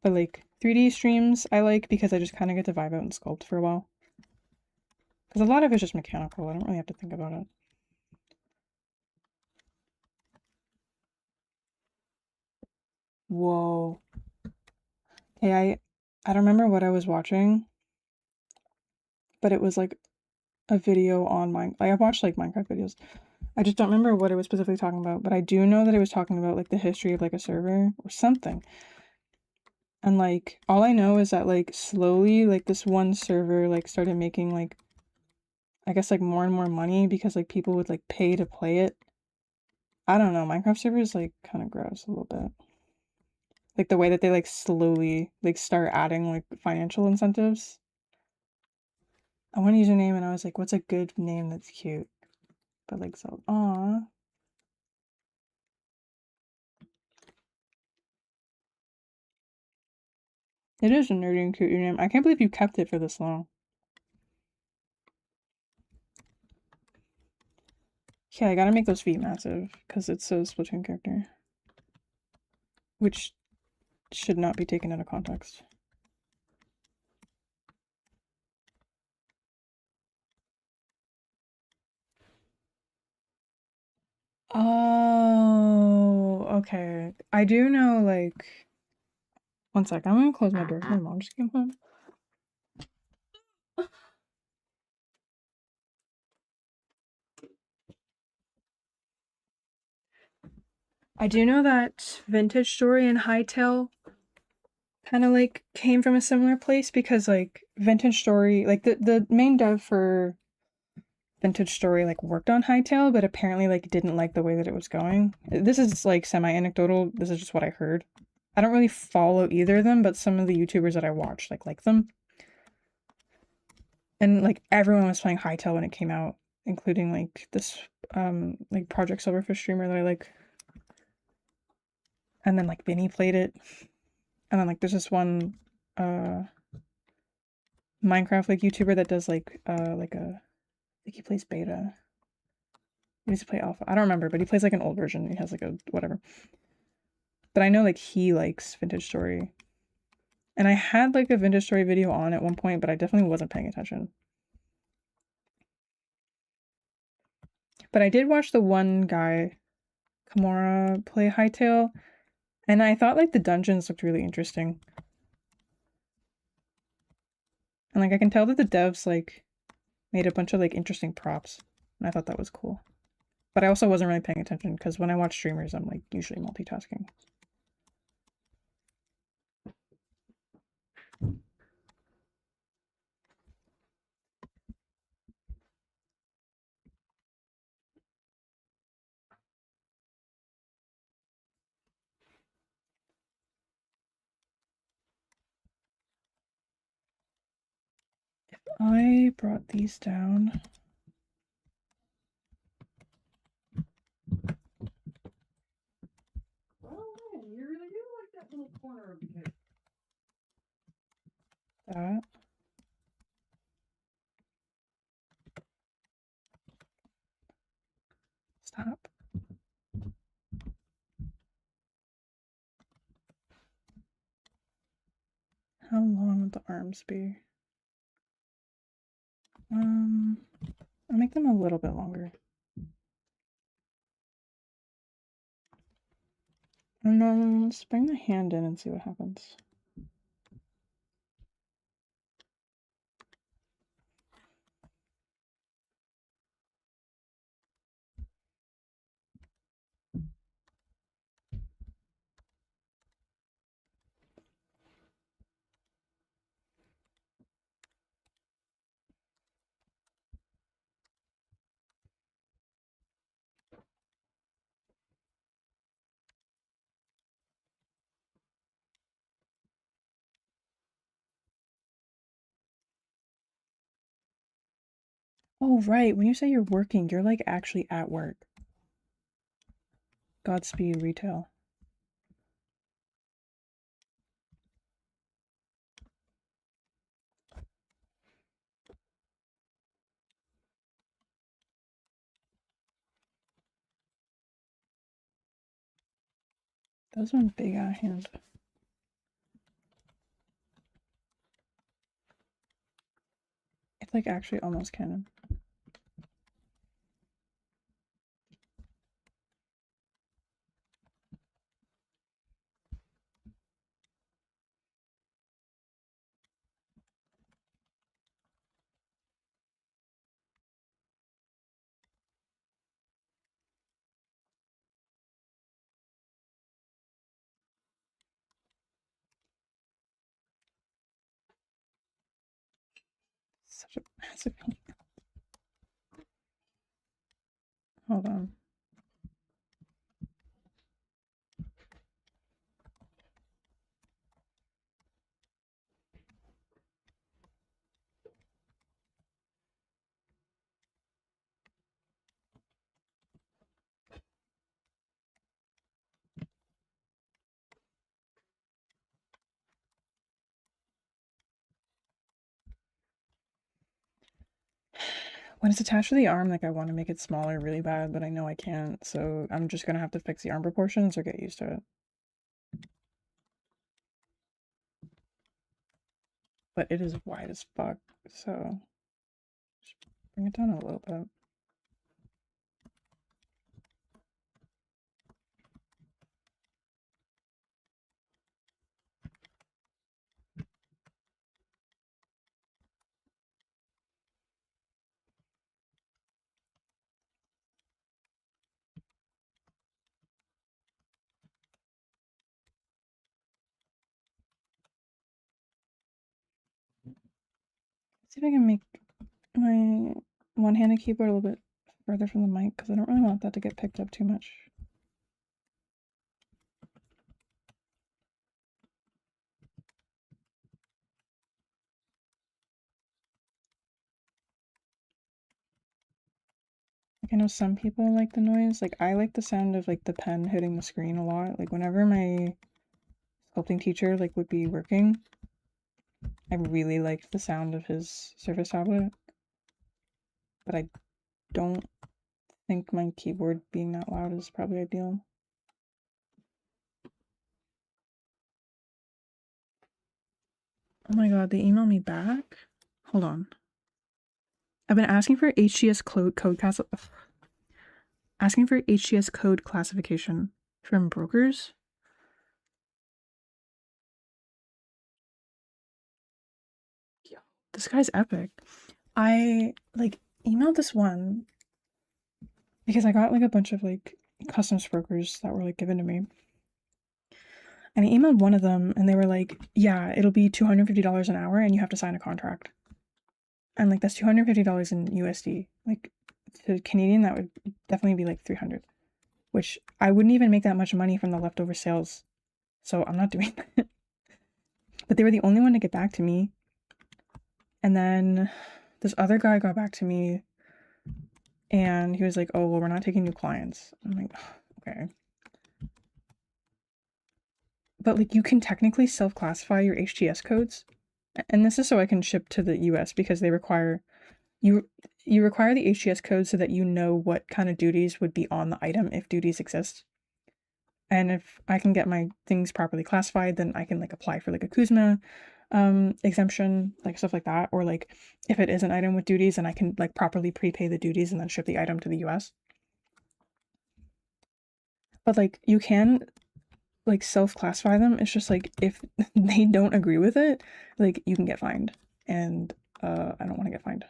A: But like 3D streams I like because I just kind of get to vibe out and sculpt for a while. Because a lot of it's just mechanical. I don't really have to think about it. Whoa. Okay, I don't remember what I was watching, but it was like a video on Like I watched like Minecraft videos. I just don't remember what it was specifically talking about, but I do know that it was talking about like the history of like a server or something. And like all I know is that like slowly like this one server like started making like I guess like more and more money because like people would like pay to play it. I don't know, Minecraft servers like kind of gross a little bit. Like the way that they like slowly like start adding like financial incentives. I want a username and I was like, what's a good name that's cute? But like so aw. It is a nerdy and cute username. I can't believe you kept it for this long. Yeah, I gotta make those feet massive because it's a Splatoon character. Which should not be taken out of context. Oh, okay. I do know, like, one sec. I'm gonna close my door. My mom just came home. I do know that Vintage Story and Hightail kind of like came from a similar place because like Vintage Story, like the main dev for Vintage Story like worked on Hightail, but apparently like didn't like the way that it was going. This is like semi-anecdotal. This is just what I heard. I don't really follow either of them, but some of the YouTubers that I watch like them. And like everyone was playing Hightail when it came out, including like this like Project Silverfish streamer that I like. And then like Vinny played it. And then like there's this one Minecraft like YouTuber that does like like he plays beta. He used to play alpha. I don't remember, but he plays like an old version. He has like a whatever. But I know like he likes Vintage Story. And I had like a Vintage Story video on at one point, but I definitely wasn't paying attention. But I did watch the one guy, Kimura, play Hightail, and I thought like the dungeons looked really interesting. And like I can tell that the devs like made a bunch of like interesting props. And I thought that was cool. But I also wasn't really paying attention because when I watch streamers, I'm like usually multitasking. I brought these down. Oh man, you really do like that little corner over here. That. Stop. How long would the arms be? I'll make them a little bit longer. And then let's bring the hand in and see what happens. Oh, right. When you say you're working, you're like actually at work. Godspeed retail. That was one big hand. It's like actually almost canon. Such a massive hand. Hold on. When it's attached to the arm, like I want to make it smaller really bad, but I know I can't, so I'm just gonna have to fix the arm proportions or get used to it. But it is wide as fuck, so just bring it down a little bit. See if I can make my one-handed keyboard a little bit further from the mic because I don't really want that to get picked up too much. Like I know some people like the noise. Like I like the sound of like the pen hitting the screen a lot. Like whenever my sculpting teacher like would be working, I really liked the sound of his Surface tablet. But I don't think my keyboard being that loud is probably ideal. Oh my god, they emailed me back? Hold on. I've been asking for HTS code classification from brokers. Yo, this guy's epic. I like emailed this one because I got like a bunch of like customs brokers that were like given to me. And I emailed one of them and they were like, yeah, it'll be $250 an hour and you have to sign a contract. And like that's $250 in USD. Like to Canadian, that would definitely be like 300, which I wouldn't even make that much money from the leftover sales. So I'm not doing that. But they were the only one to get back to me. And then this other guy got back to me and he was like, oh, well, we're not taking new clients. I'm like, okay. But like you can technically self-classify your HTS codes. And this is so I can ship to the US because they require you require the HTS code so that you know what kind of duties would be on the item if duties exist. And if I can get my things properly classified, then I can like apply for like a Kuzma. exemption, like stuff like that, or like if it is an item with duties and I can like properly prepay the duties and then ship the item to the US. But like you can like self-classify them. It's just like if they don't agree with it, like you can get fined. And I don't want to get fined.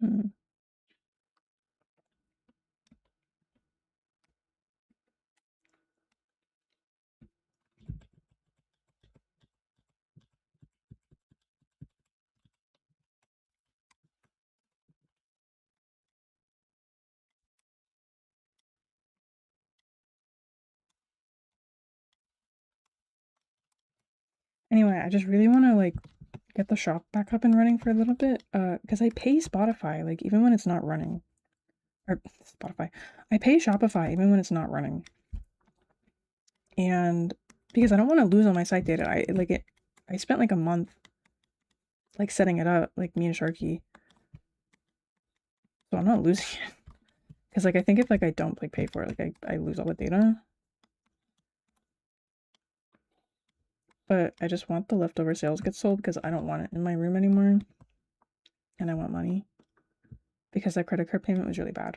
A: Hmm. Anyway, I just really want to like get the shop back up and running for a little bit, because I pay Spotify like even when it's not running. Or Spotify. I pay Shopify even when it's not running. And because I don't want to lose all my site data. I spent like a month like setting it up, like me and Sharky. So I'm not losing it. Because like I think if like I don't like pay for it, like I lose all the data. But I just want the leftover sales get sold because I don't want it in my room anymore. And I want money. Because that credit card payment was really bad.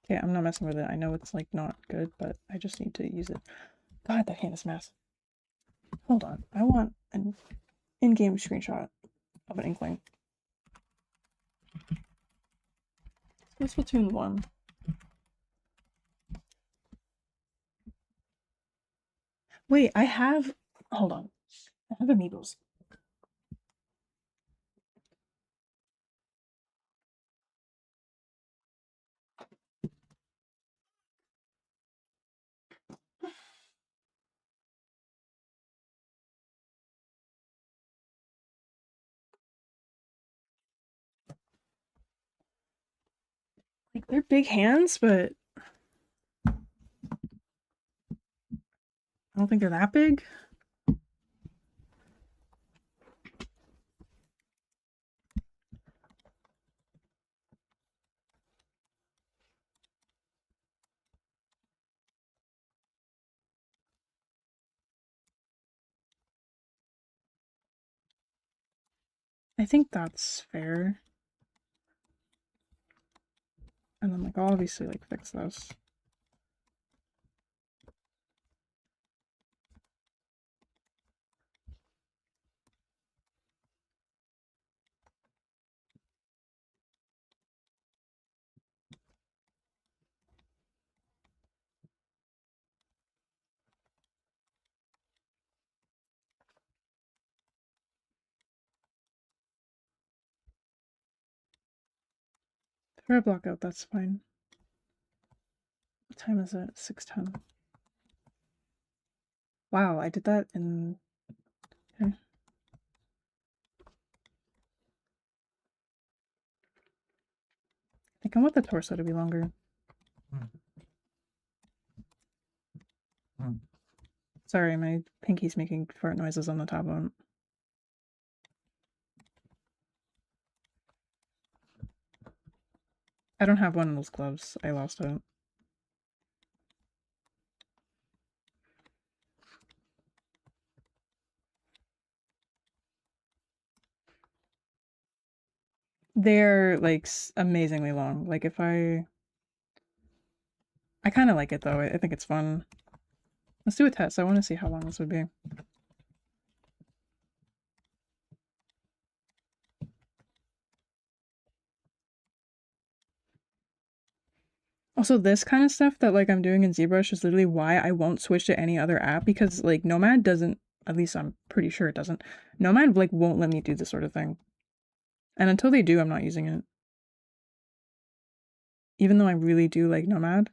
A: Okay, I'm not messing with it. I know it's like not good, but I just need to use it. God, that hand is a mess. Hold on. I want an in-game screenshot of an Inkling. Let's Splatoon 1. Wait, I have... Hold on. I have amiibos. Like, they're big hands, but... I don't think they're that big. I think that's fair. And then, like, I'll obviously, like, fix this. For a blockout, that's fine. What time is it? 6:10. Wow, I did that in... Okay. I think I want the torso to be longer. Sorry, my pinky's making fart noises on the top of it. I don't have one of those gloves. I lost it. They're like amazingly long. Like if I kind of like it though. I think it's fun. Let's do a test. I want to see how long this would be. Also, this kind of stuff that like I'm doing in ZBrush is literally why I won't switch to any other app, because like Nomad doesn't, at least I'm pretty sure it doesn't. Nomad like won't let me do this sort of thing. And until they do, I'm not using it. Even though I really do like Nomad.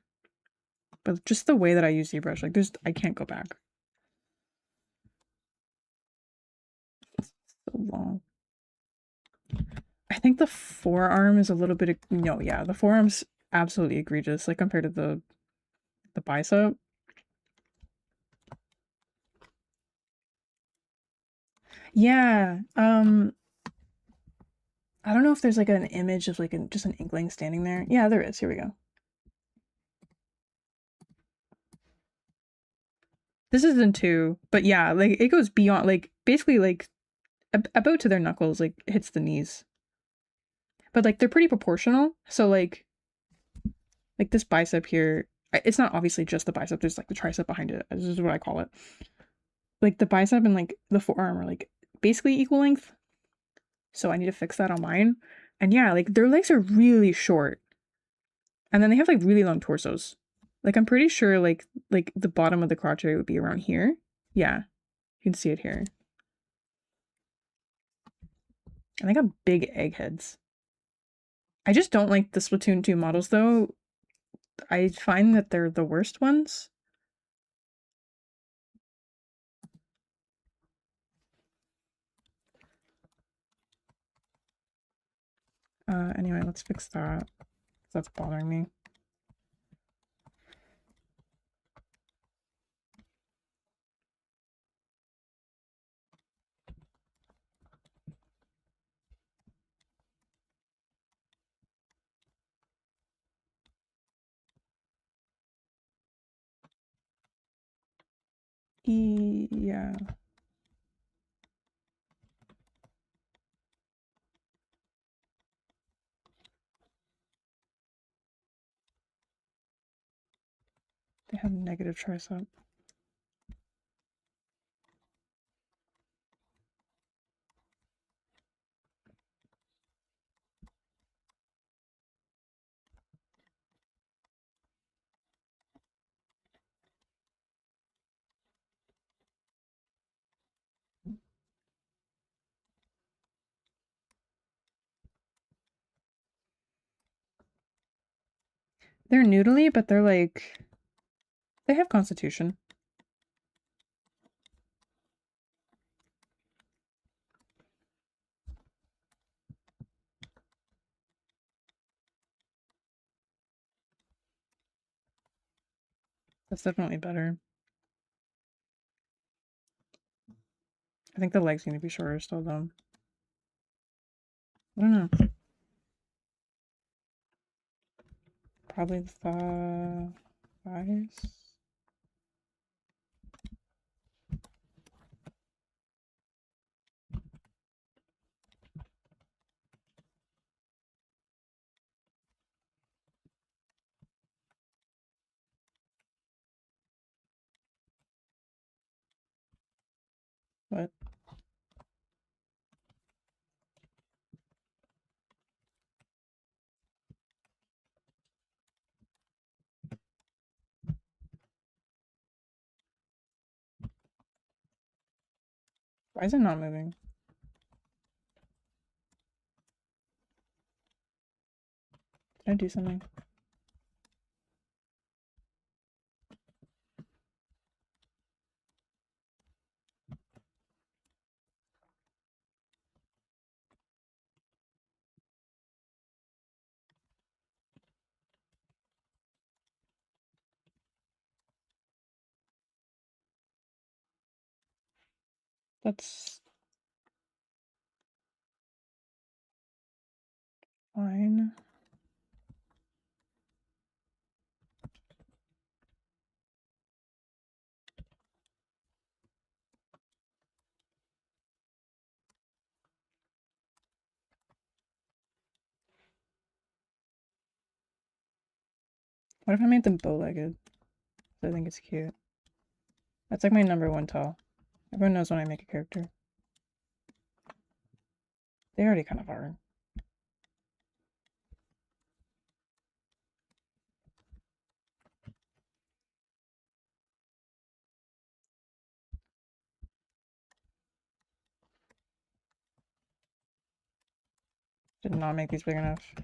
A: But just the way that I use ZBrush, like I can't go back. It's so long. I think the forearm is a little bit, no, yeah, the forearm's absolutely egregious, like compared to the bicep. Yeah, I don't know if there's like an image of like just an inkling standing there. Yeah, there is. Here we go. This isn't two, but yeah, like it goes beyond, like basically like about to their knuckles, like hits the knees. But like they're pretty proportional. So like this bicep here, it's not obviously just the bicep. There's like the tricep behind it. This is what I call it. Like the bicep and like the forearm are like basically equal length. So I need to fix that on mine. And yeah, like their legs are really short. And then they have like really long torsos. Like I'm pretty sure like the bottom of the crotch area would be around here. Yeah. You can see it here. And they got big egg heads. I just don't like the Splatoon 2 models though. I find that they're the worst ones. Anyway, let's fix that. That's bothering me. Yeah. They have negative tricep. They're noodly, but they're like, they have constitution. That's definitely better. I think the legs need to be shorter still though. I don't know. Probably the thighs. What? Why is it not moving? Did I do something? That's fine. What if I made them bow-legged? I think it's cute. That's like my #1 tall. Everyone knows when I make a character. They already kind of are. Did not make these big enough.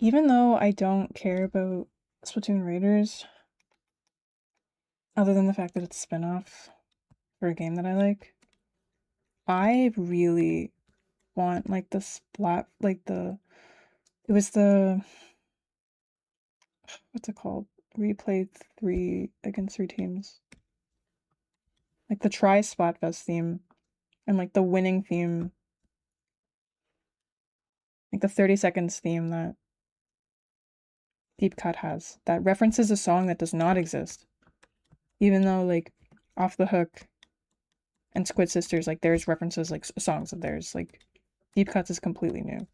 A: even though I don't care about Splatoon Raiders, other than the fact that it's a spin-off for a game that I like, I really want like the splat, like it was the, what's it called? Replay 3 against 3 teams. Like the Try Splatfest theme and like the winning theme, like the 30 seconds theme that Deep Cut has that references a song that does not exist. Even though like Off the Hook and Squid Sisters, like there's references like songs of theirs. Like Deep Cuts is completely new.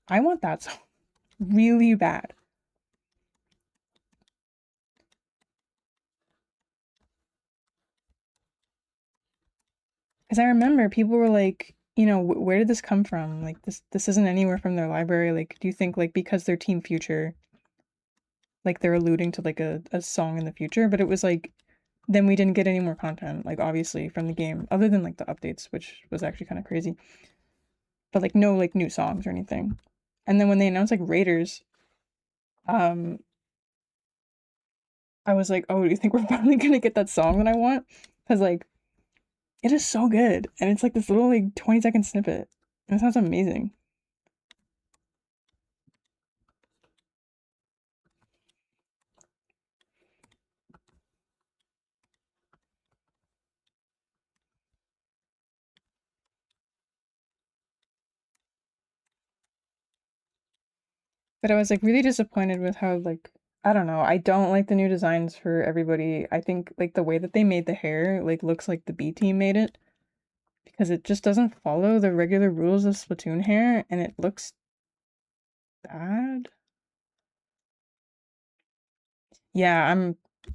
A: I want that song really bad. Because I remember people were like, you know, where did this come from? Like this isn't anywhere from their library. Like, do you think like because they're Team Future, like they're alluding to like a song in the future? But it was like then we didn't get any more content, like obviously from the game, other than like the updates, which was actually kind of crazy. But like no like new songs or anything. And then when they announced like Raiders, um, I was like, oh, do you think we're finally gonna get that song that I want? Because like it is so good, and it's like this little like 20-second snippet, and it sounds amazing. But I was like really disappointed with how like I don't know. I don't like the new designs for everybody. I think like the way that they made the hair like looks like the B team made it because it just doesn't follow the regular rules of Splatoon hair and it looks bad. Yeah,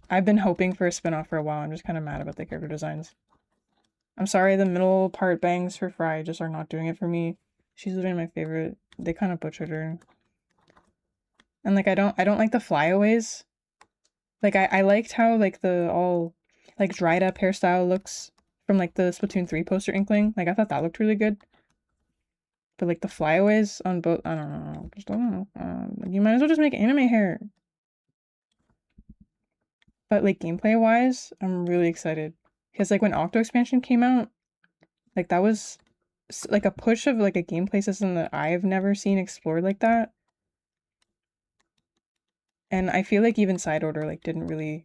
A: I've been hoping for a spin-off for a while. I'm just kind of mad about the character designs. I'm sorry the middle part bangs for Fry just are not doing it for me. She's literally my favorite. They kind of butchered her. And like I don't like the flyaways. Like I liked how like the all like dried up hairstyle looks from like the Splatoon 3 poster Inkling. Like I thought that looked really good. But like the flyaways on both I don't know. Just don't know. Like, you might as well just make anime hair. But like gameplay wise, I'm really excited. Because like when Octo expansion came out, like that was like a push of like a gameplay system that I've never seen explored like that. And I feel like even Side Order like didn't really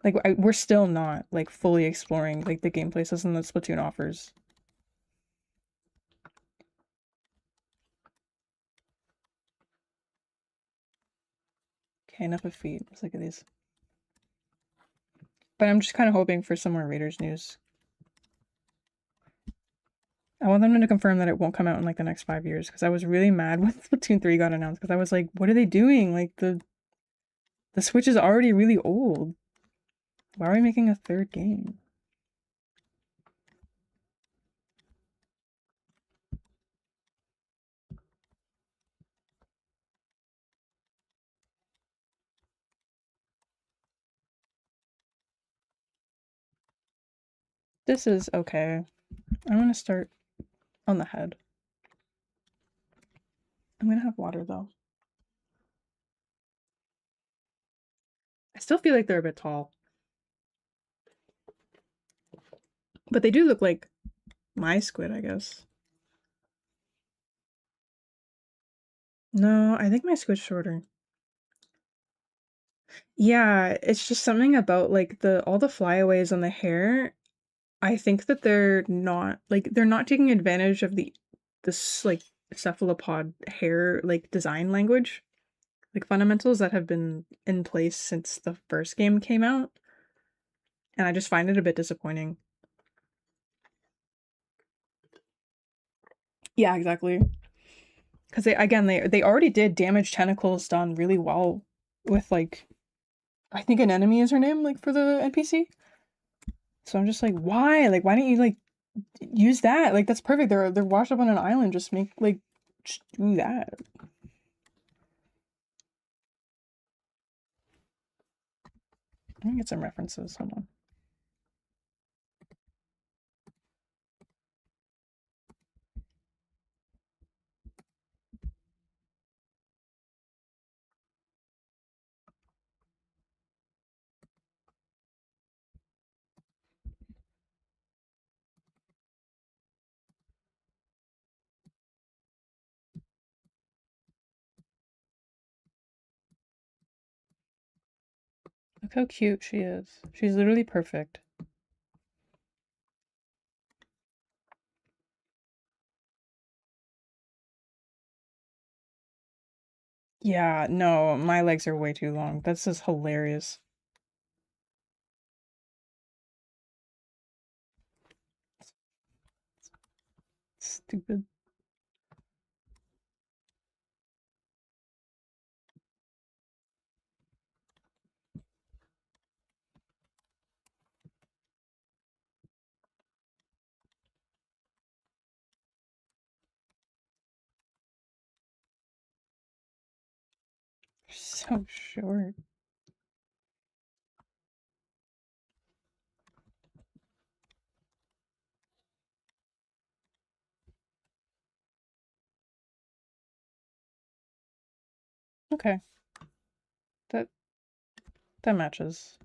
A: like we're still not like fully exploring like the gameplay system that Splatoon offers. Okay, enough of feet. Let's look at these. But I'm just kind of hoping for some more Raiders news. I want them to confirm that it won't come out in like the next 5 years because I was really mad when Splatoon 3 got announced because I was like, what are they doing? Like the Switch is already really old. Why are we making a third game? This is okay. I'm gonna start on the head. I'm gonna have water though. I still feel like they're a bit tall. But they do look like my squid, I guess. No, I think my squid's shorter. Yeah, it's just something about like the all the flyaways on the hair. I think that they're not taking advantage of this like cephalopod hair like design language, like fundamentals that have been in place since the first game came out. And I just find it a bit disappointing. Yeah, exactly. Because they already did damage tentacles done really well with like I think an enemy is her name like for the NPC. So I'm just like, why? Like, why don't you like use that? Like, that's perfect. They're washed up on an island. Just make like just do that. Let me get some references. Hold on. Look how cute she is. She's literally perfect. Yeah, no, my legs are way too long. That's just hilarious. Stupid. So short. Okay. That that matches.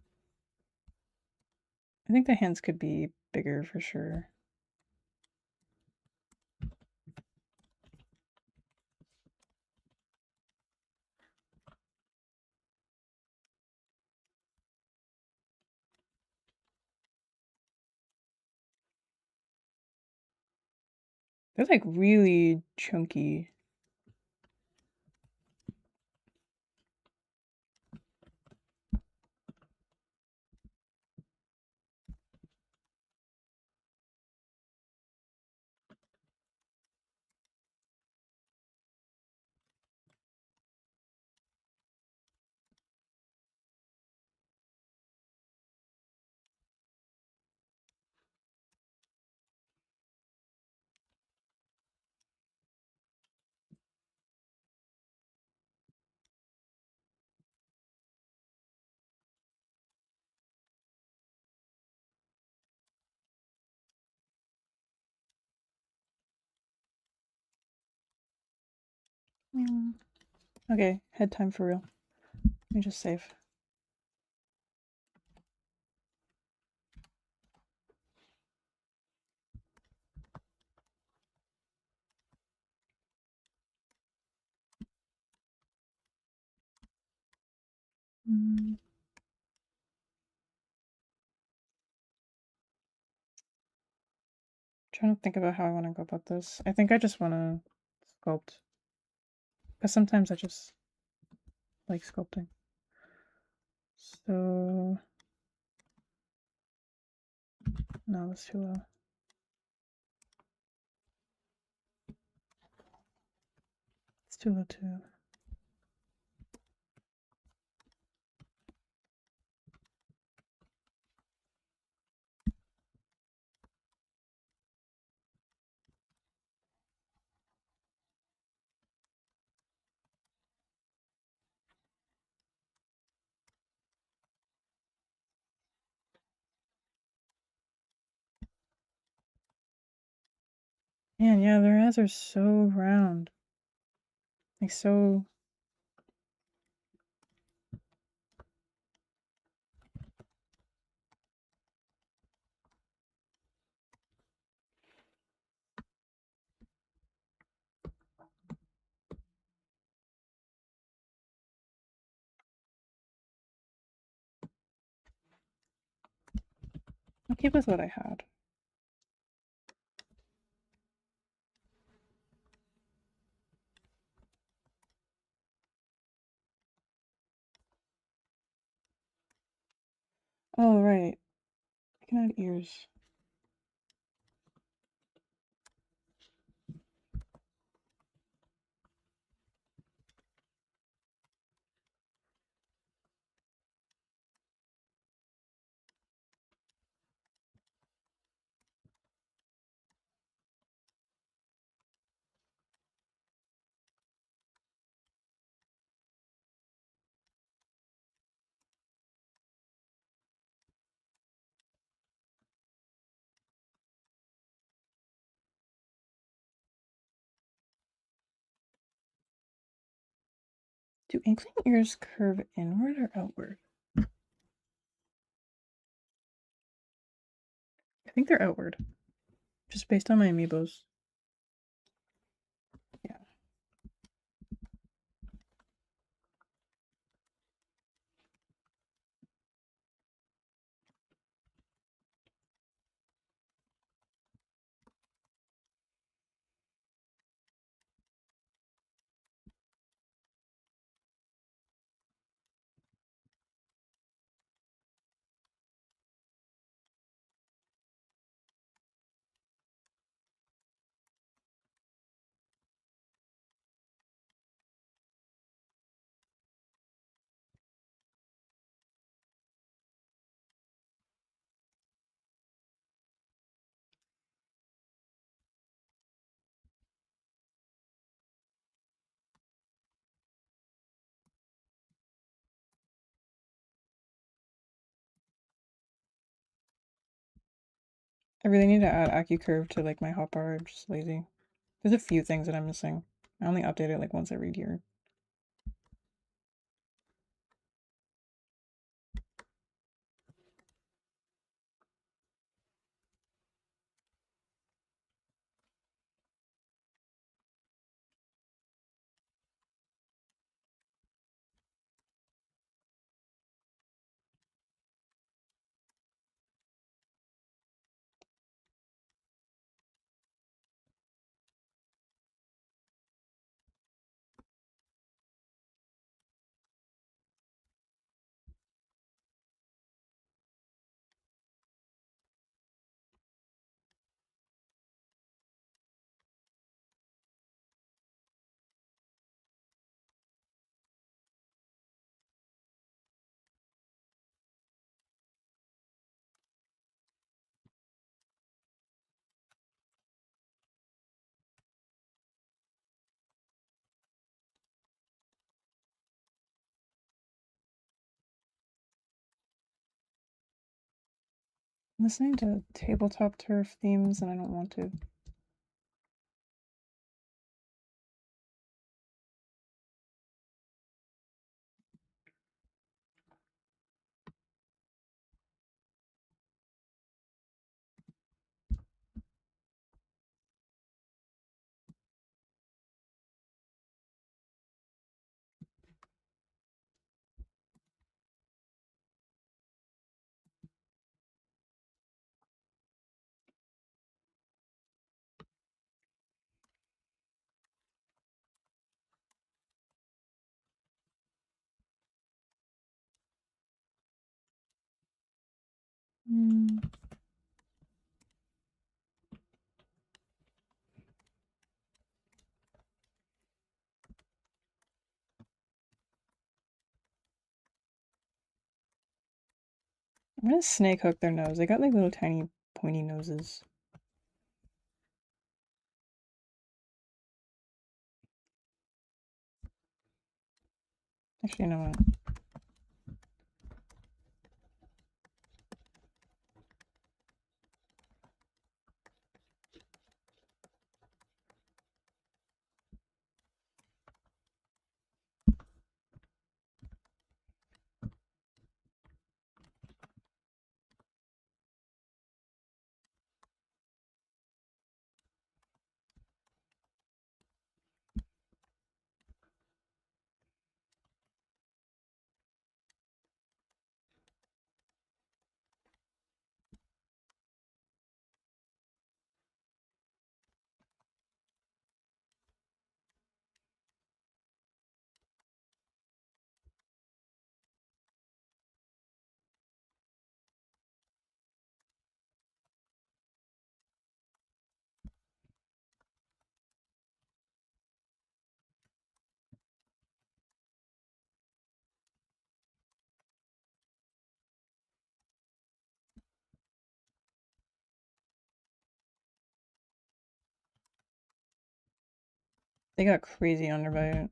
A: I think the hands could be bigger for sure. They're like really chunky. Okay, head time for real. Let me just save. Trying to think about how I want to go about this. I think I just want to sculpt. Because sometimes I just like sculpting. So no, that's too low. It's too low too. Man, yeah, their eyes are so round. Like so. I'll keep with what I had. Oh, right. I can add ears. Do inkling ears curve inward or outward? I think they're outward. Just based on my amiibos. Yeah. I really need to add AccuCurve to like my hotbar. I'm just lazy. There's a few things that I'm missing. I only update it like once every year. I'm listening to tabletop turf themes and I don't want to. I'm gonna snake hook their nose. They got like little tiny pointy noses. Actually, you know what? They got crazy underbite.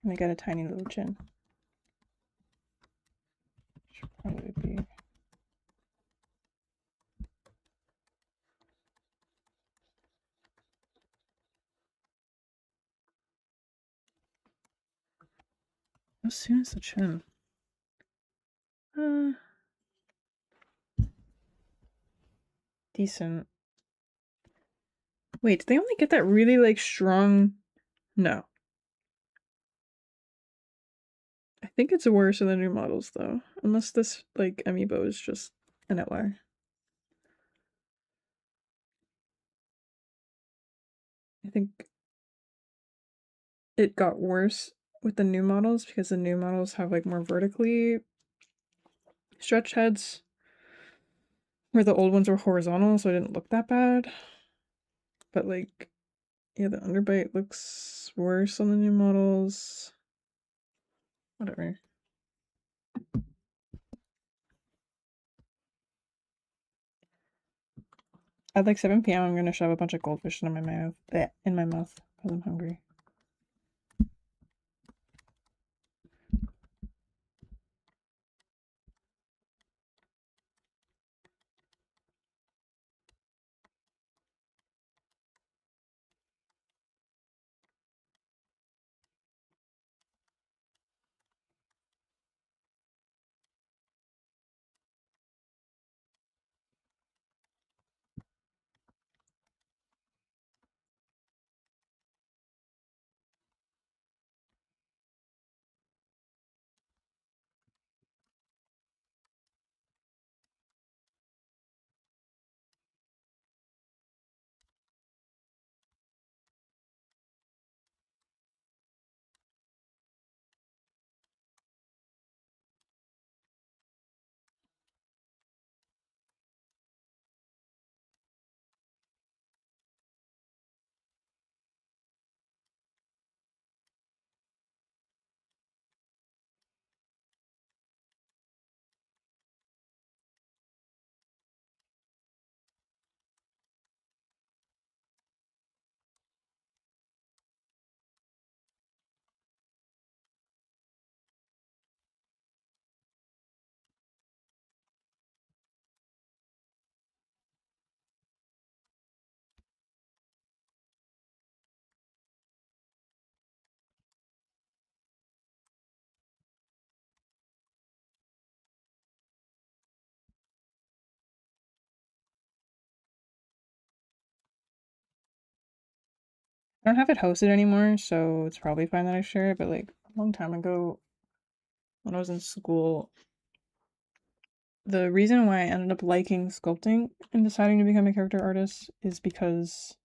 A: And they got a tiny little chin. Should probably be. How soon is the chin? Decent. Wait, did they only get that really like strong? No. I think it's worse in the new models though. Unless this like amiibo is just an outlier. I think it got worse with the new models because the new models have like more vertically stretched heads, where the old ones were horizontal, so it didn't look that bad. But like, yeah, the underbite looks worse on the new models. Whatever. At like 7 p.m. I'm gonna shove a bunch of goldfish in my mouth. Bleh, in my mouth because I'm hungry. I don't have it hosted anymore, so it's probably fine that I share it, but like a long time ago when I was in school, the reason why I ended up liking sculpting and deciding to become a character artist is because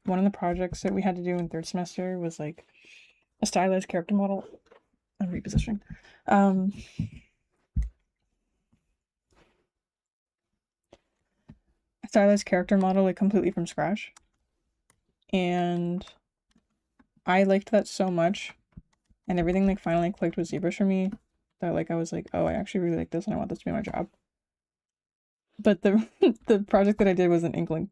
A: one of the projects that we had to do in third semester was like a stylized character model. I'm repositioning. Um, a stylized character model like completely from scratch. And I liked that so much, and everything like finally clicked with ZBrush for me that like I was like, oh, I actually really like this and I want this to be my job. But the the project that I did was an Inkling.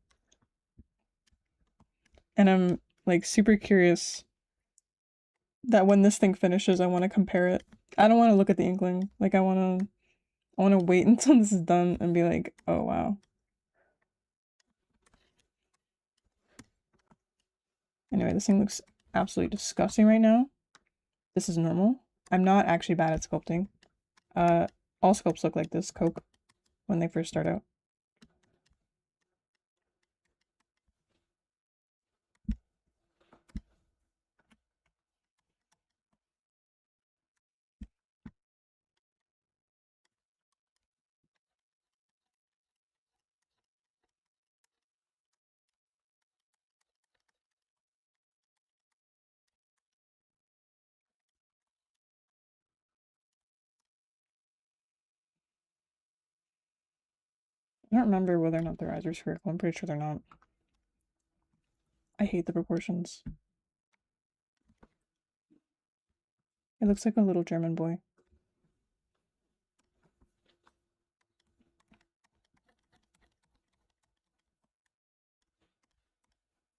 A: And I'm like super curious that when this thing finishes, I want to compare it. I don't want to look at the Inkling. Like I want to wait until this is done and be like, "Oh wow." Anyway, this thing looks absolutely disgusting right now. This is normal. I'm not actually bad at sculpting. Uh all sculpts look like this Coke when they first start out. I don't remember whether or not their eyes are spherical. I'm pretty sure they're not. I hate the proportions. It looks like a little German boy.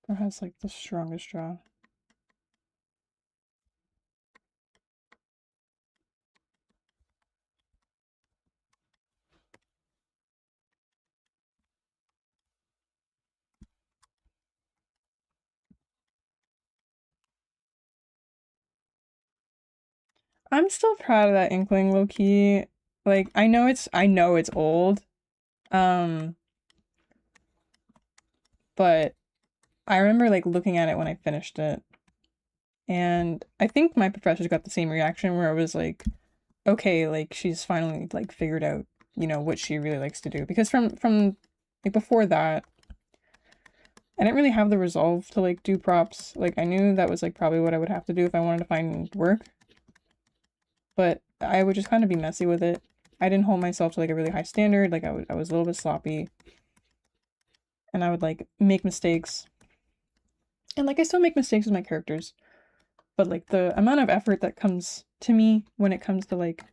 A: Or has like the strongest jaw. I'm still proud of that Inkling low key. Like I know it's old. Um, but I remember like looking at it when I finished it. And I think my professors got the same reaction where it was like, okay, like she's finally like figured out, what she really likes to do. Because from like before that, I didn't really have the resolve to like do props. Like I knew that was like probably what I would have to do if I wanted to find work. But I would just kind of be messy with it. I didn't hold myself to like a really high standard. Like I was a little bit sloppy, and I would like make mistakes. And like I still make mistakes with my characters, but like the amount of effort that comes to me when it comes to like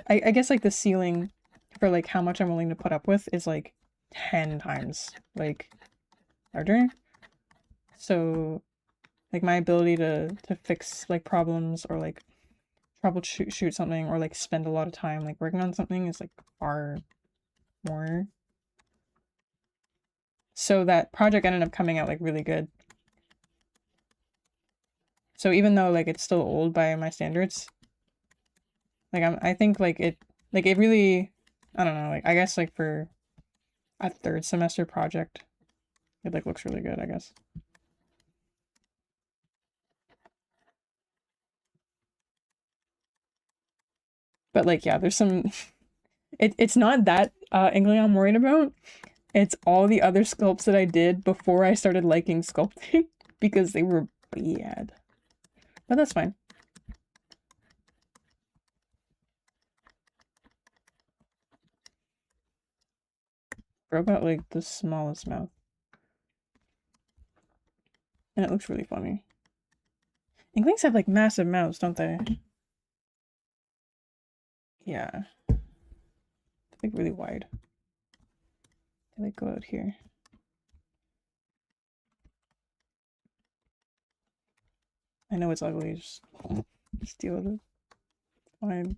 A: I guess like the ceiling for like how much I'm willing to put up with is like 10 times like larger. So like my ability to fix like problems or like troubleshoot shoot something or like spend a lot of time like working on something is like far more. So that project ended up coming out like really good. So even though like it's still old by my standards, like I think like it really, I don't know, like I guess like for a third semester project, it like looks really good, I guess. But like yeah, there's some it's not that Inkling I'm worried about. It's all the other sculpts that I did before I started liking sculpting because they were bad. But that's fine. Bro got like the smallest mouth. And it looks really funny. Inklings have like massive mouths, don't they? Yeah. They're like really wide. They like go out here. I know it's ugly, just deal with it. Fine.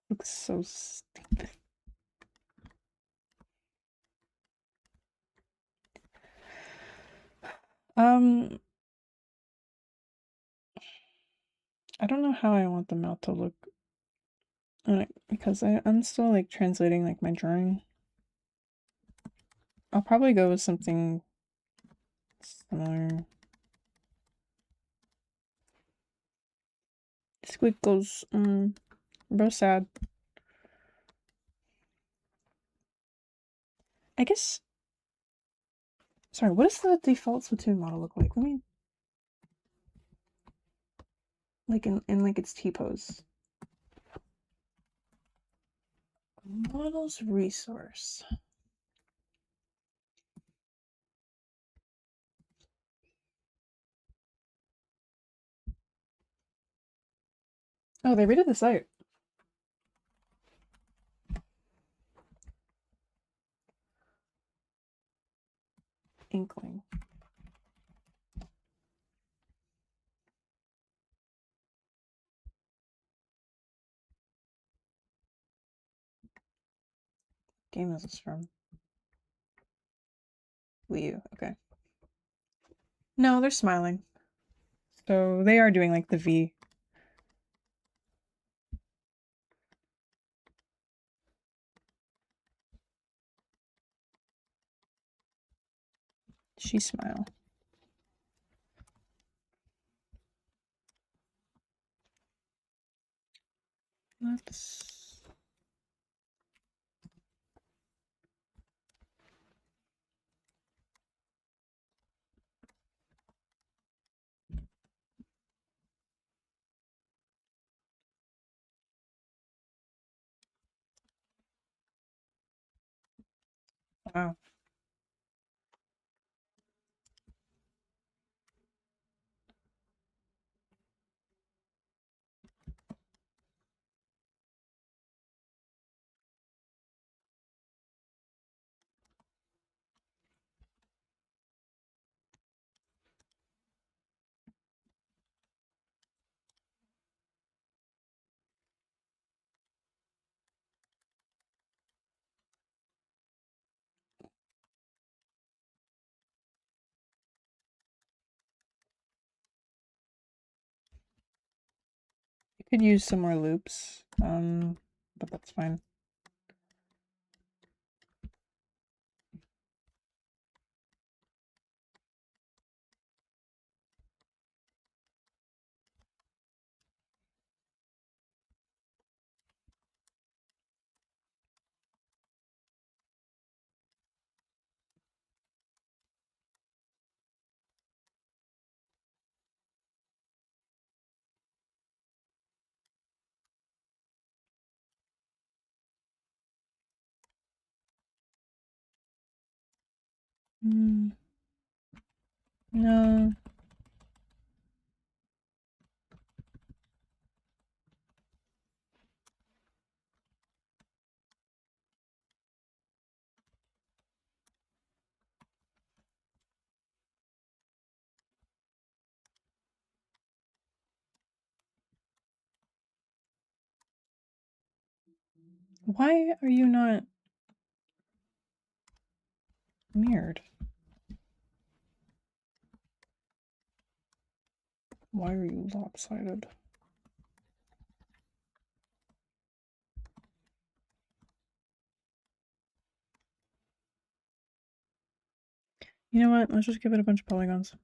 A: Looks so stupid. Um, I don't know how I want the mouth to look. Because I'm still like translating like my drawing. I'll probably go with something similar. Squiggles. Bro sad. I guess. Sorry, what does the default Splatoon model look like? Let me. Like in like its T pose. Models resource. Oh, they redid the site. Inkling. Game is this from? Wii U. Okay. No, they're smiling. So they are doing like the V. She smile. Let's. Wow. You could use some more loops, but that's fine. No. Why are you not mirrored? Why are you lopsided? You know what? Let's just give it a bunch of polygons.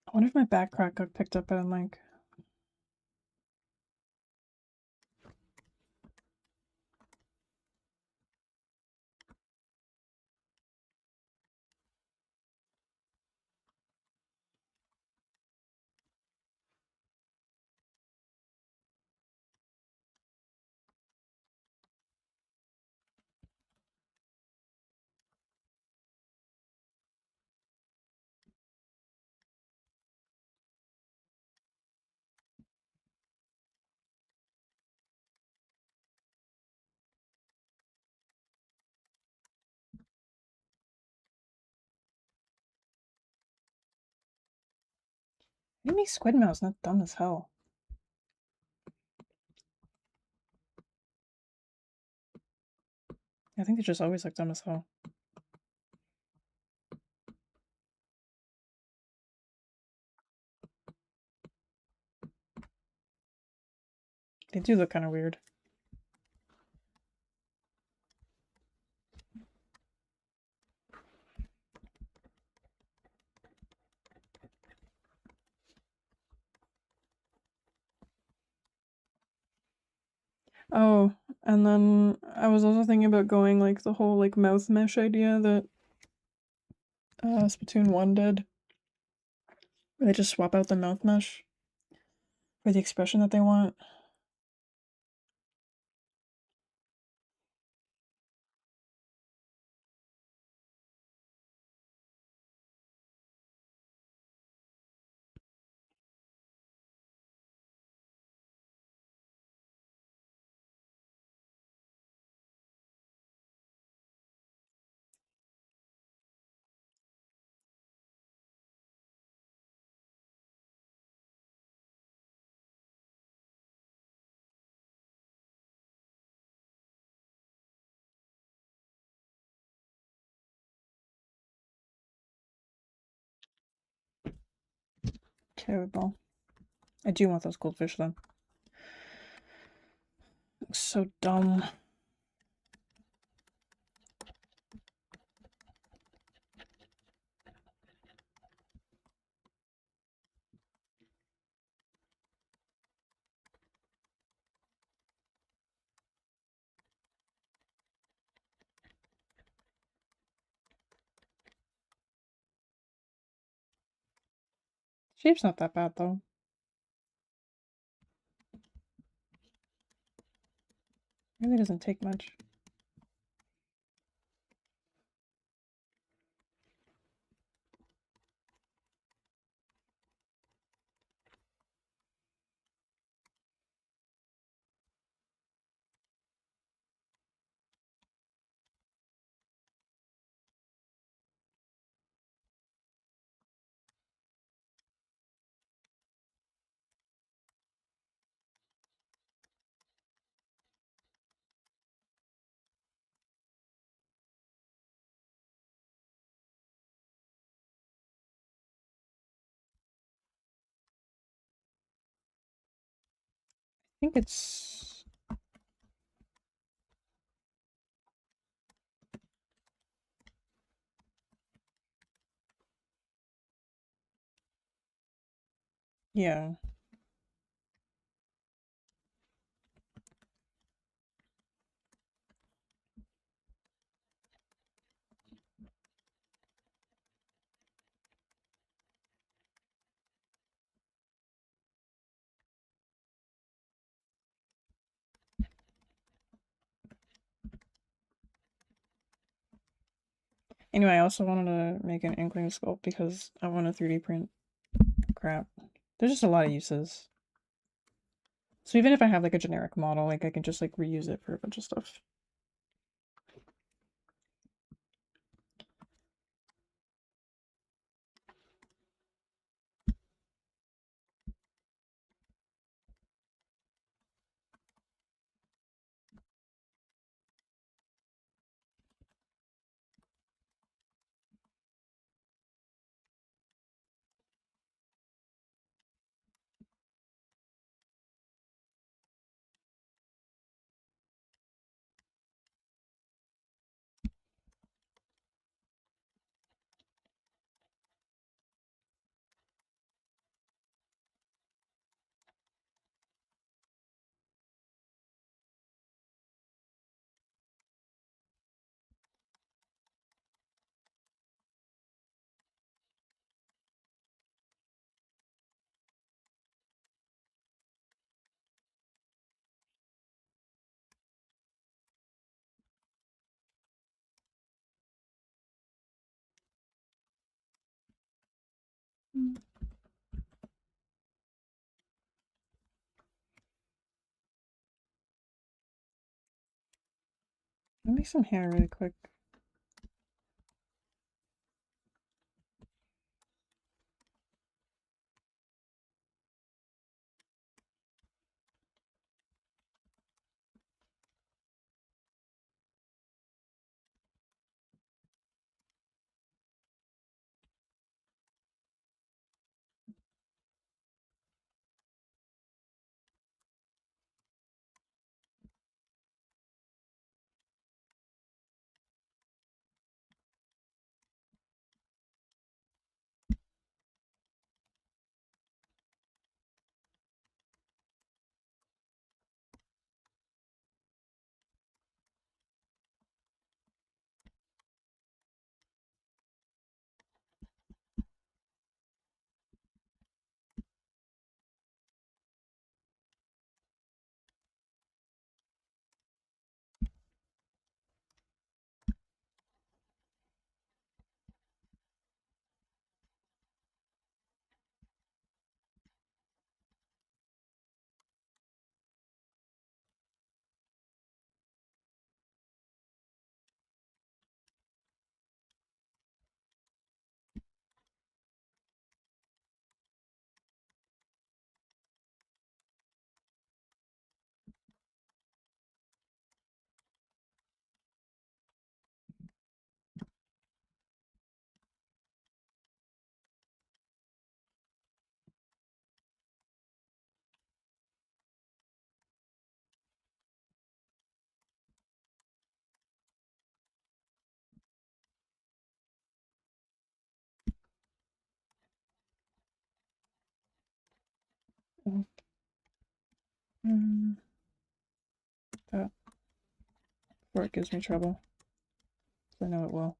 A: I wonder if my back crack got picked up by the mic. Maybe Squidmouth's not dumb as hell. I think they're just always like dumb as hell. They do look kind of weird. Oh, and then I was also thinking about going like the whole like mouth mesh idea that Splatoon 1 did. Where they just swap out the mouth mesh for the expression that they want. Terrible. I do want those goldfish though. Looks so dumb. Shape's not that bad though. Really doesn't take much. think it's... Yeah. Anyway, I also wanted to make an Inkling sculpt because I want to 3D print crap. There's just a lot of uses. So even if I have like a generic model, like I can just like reuse it for a bunch of stuff. Let me make some hair really quick. Mm, that before it gives me trouble. I know it will.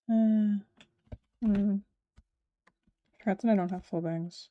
A: Forgot that I don't have full bangs.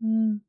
A: Mm.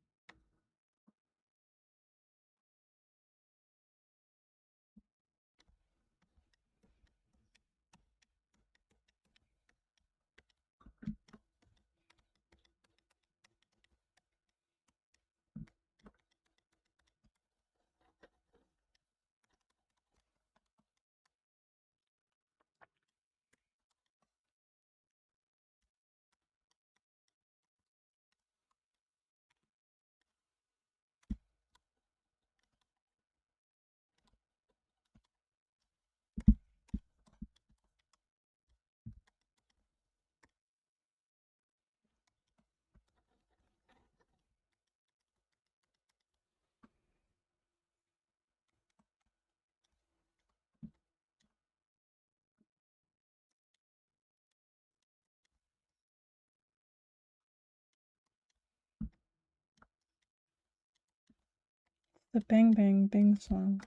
A: The Bang Bang Bing song.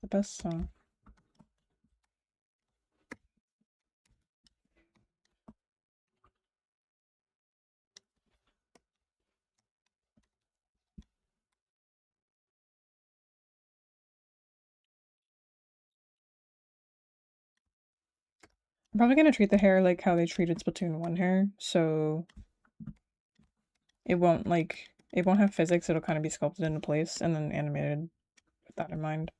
A: The best song. I'm probably gonna treat the hair like how they treated Splatoon 1 hair, so it won't have physics, it'll kind of be sculpted into place and then animated with that in mind.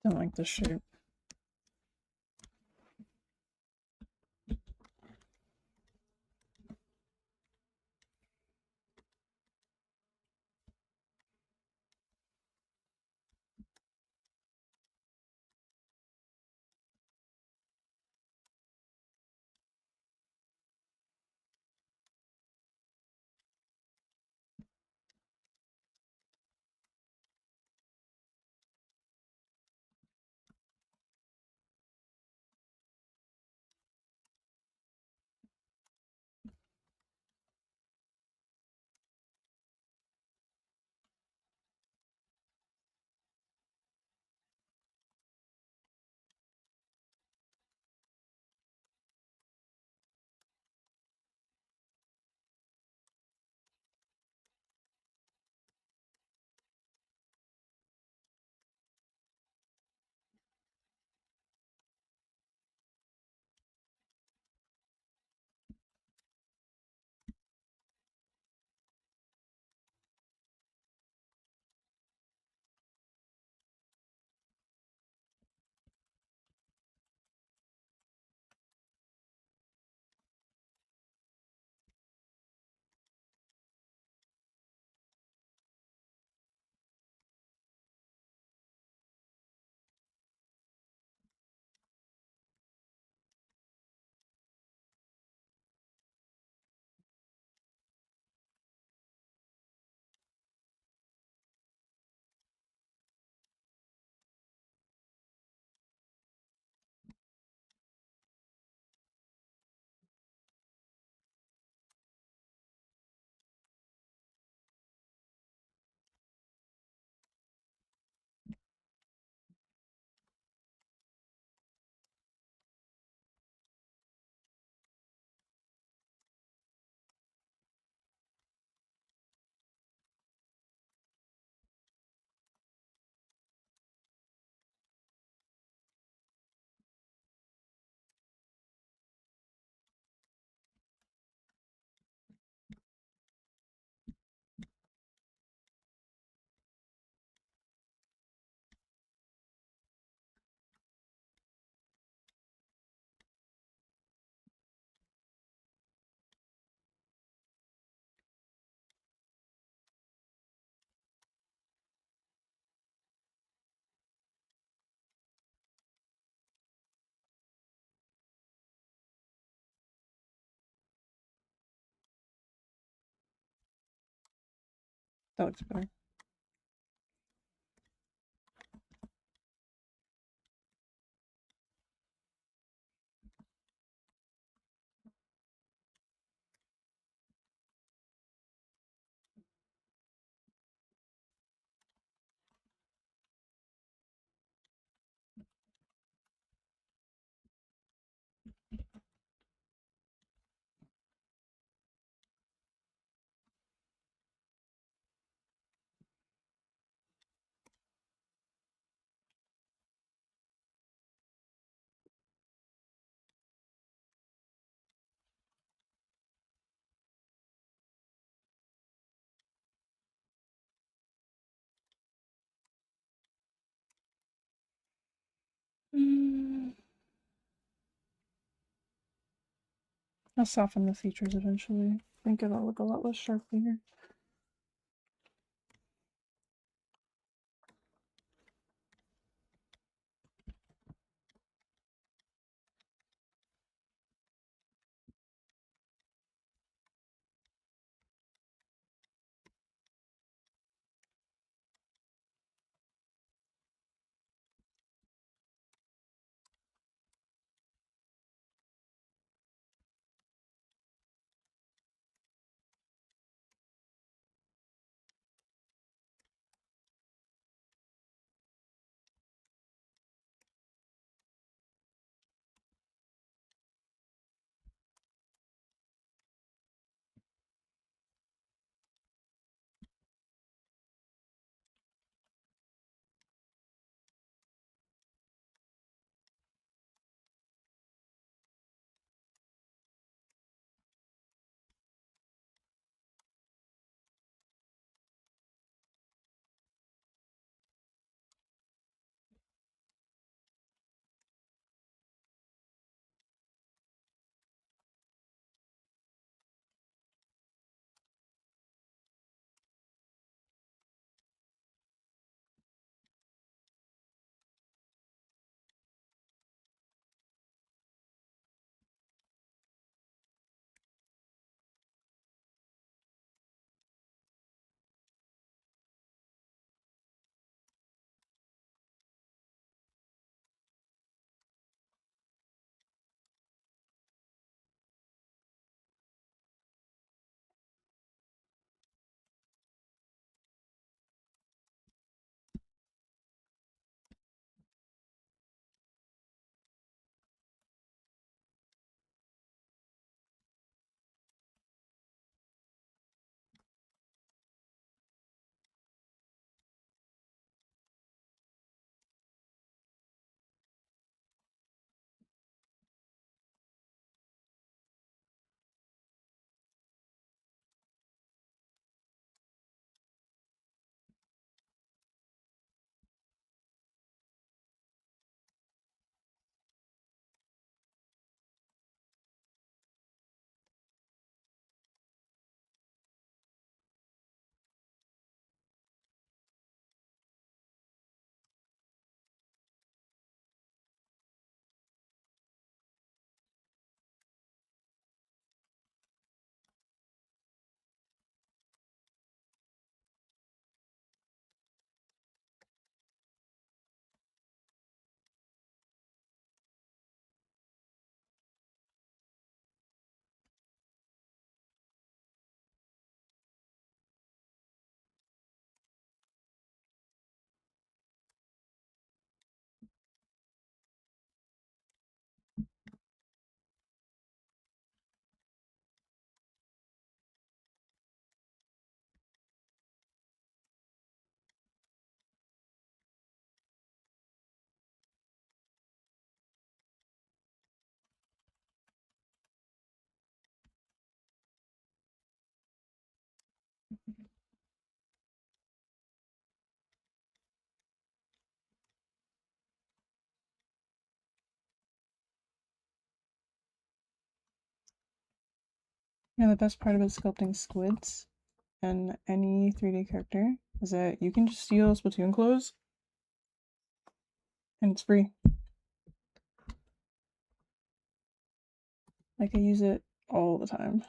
A: Don't like this shape. That looks better. I'll soften the features eventually. I think it'll look a lot less sharp later. Yeah, the best part about sculpting squids and any 3D character is that you can just steal Splatoon clothes and it's free. Like, I use it all the time.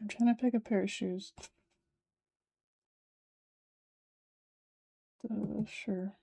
A: I'm trying to pick a pair of shoes. Sure.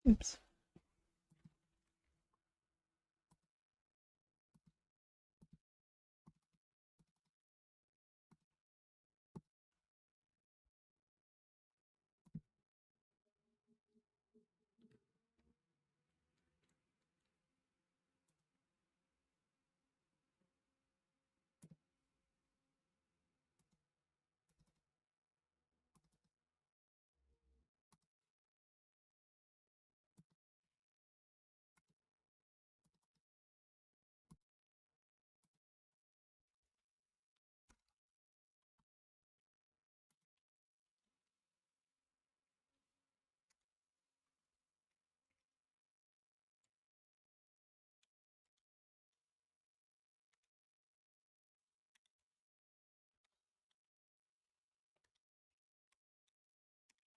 A: Oops.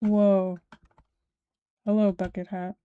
A: Whoa. Hello, bucket hat.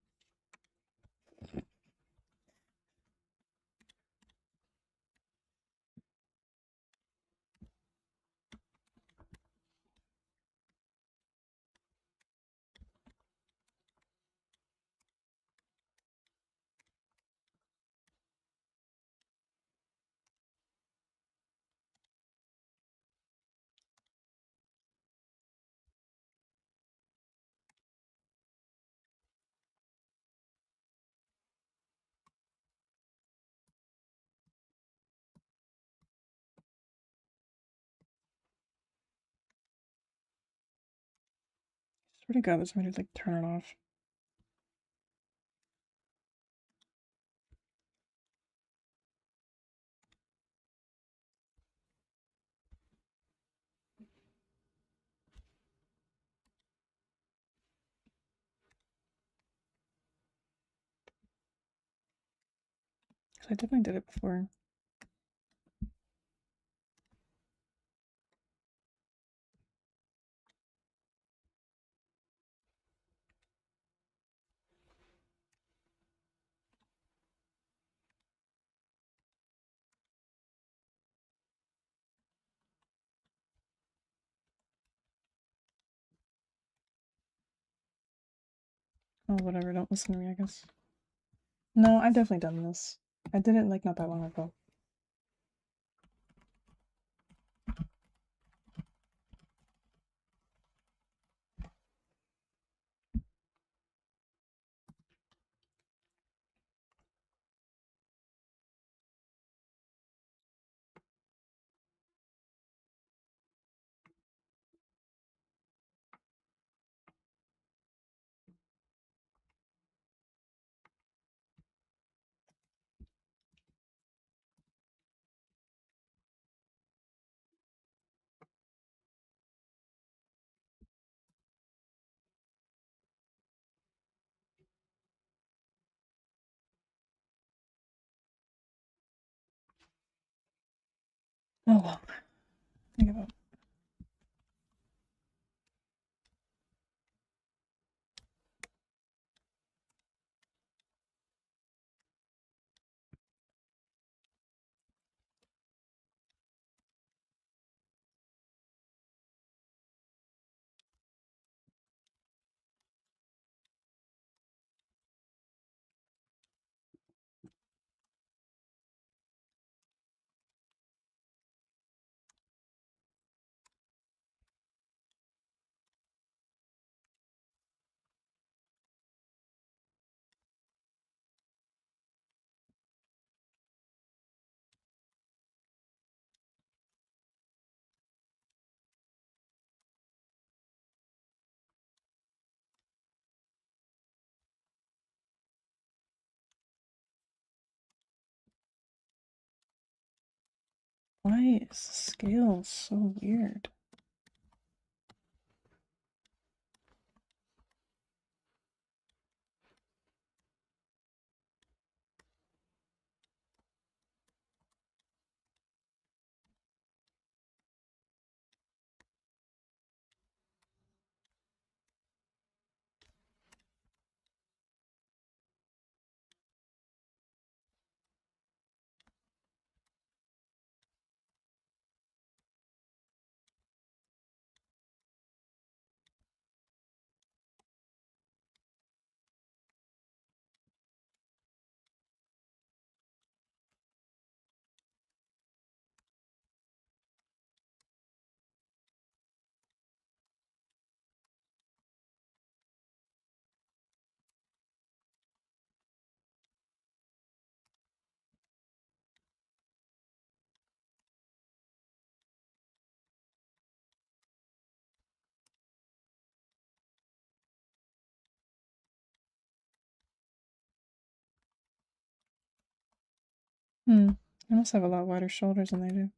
A: Swear to God, this might like turn it off. I definitely did it before. Oh, whatever. Don't listen to me, I guess. No, I've definitely done this. I did it like not that long ago. Oh well. I give up. Why is the scale so weird? I must have a lot wider shoulders than they do.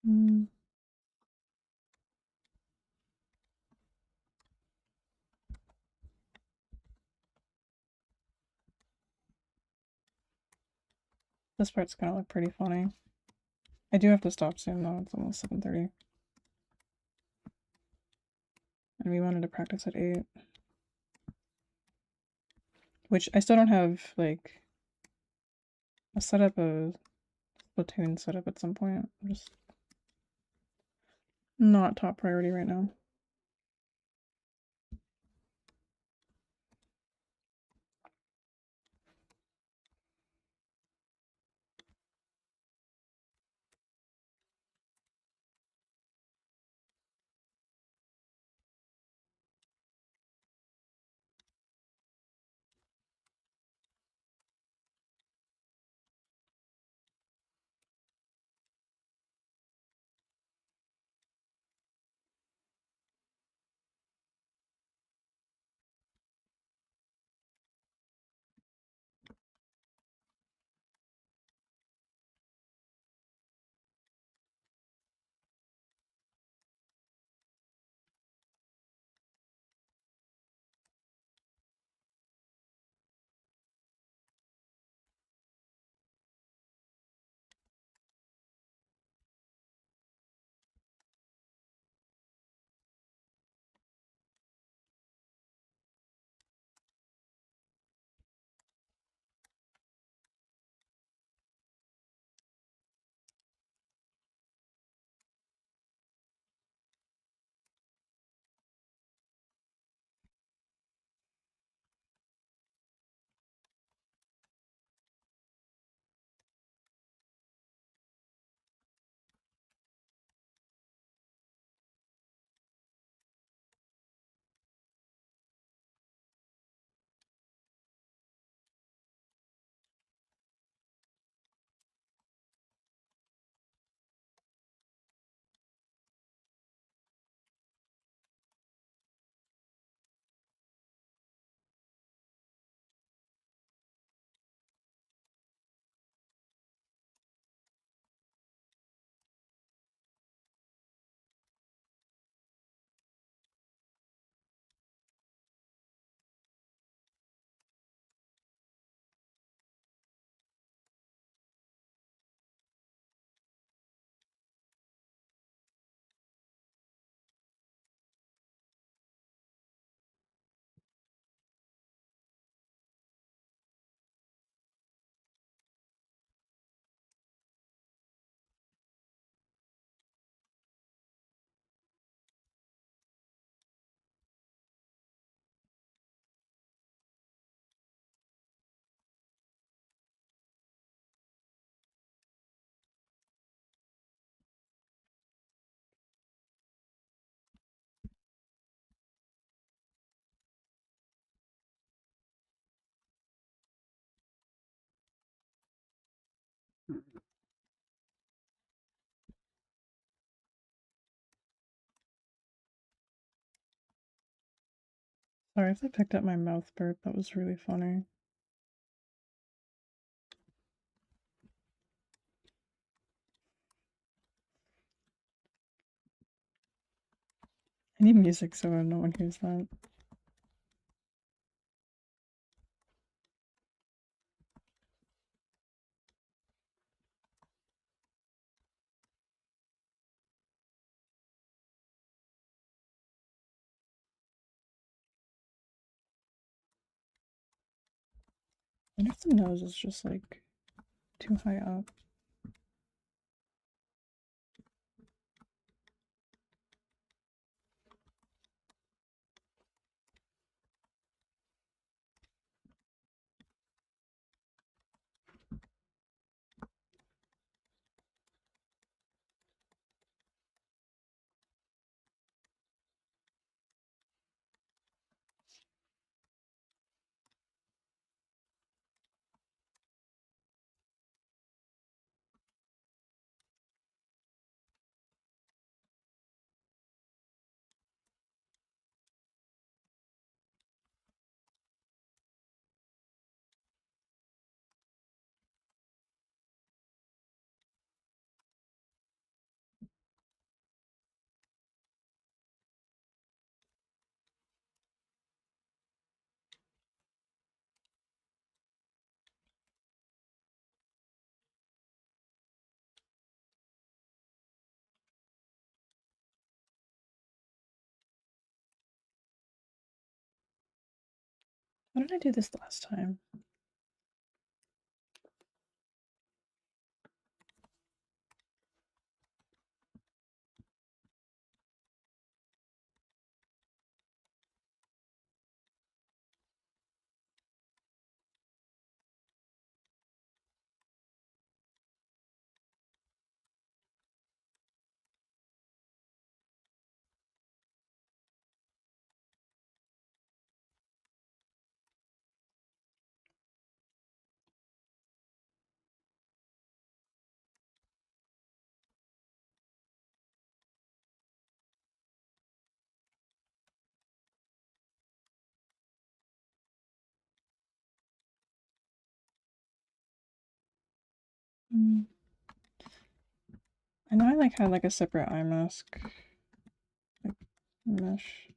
A: Mm. This part's gonna look pretty funny. I do have to stop soon though, it's almost 7:30. And we wanted to practice at 8. Which I still don't have, like, a Splatoon setup at some point. I'm just not top priority right now. Sorry if I picked up my mouth burp. That was really funny. I need music so no one hears that. I wonder if the nose is just like too high up. How did I do this last time? I know I like had like a separate eye mask, like mesh.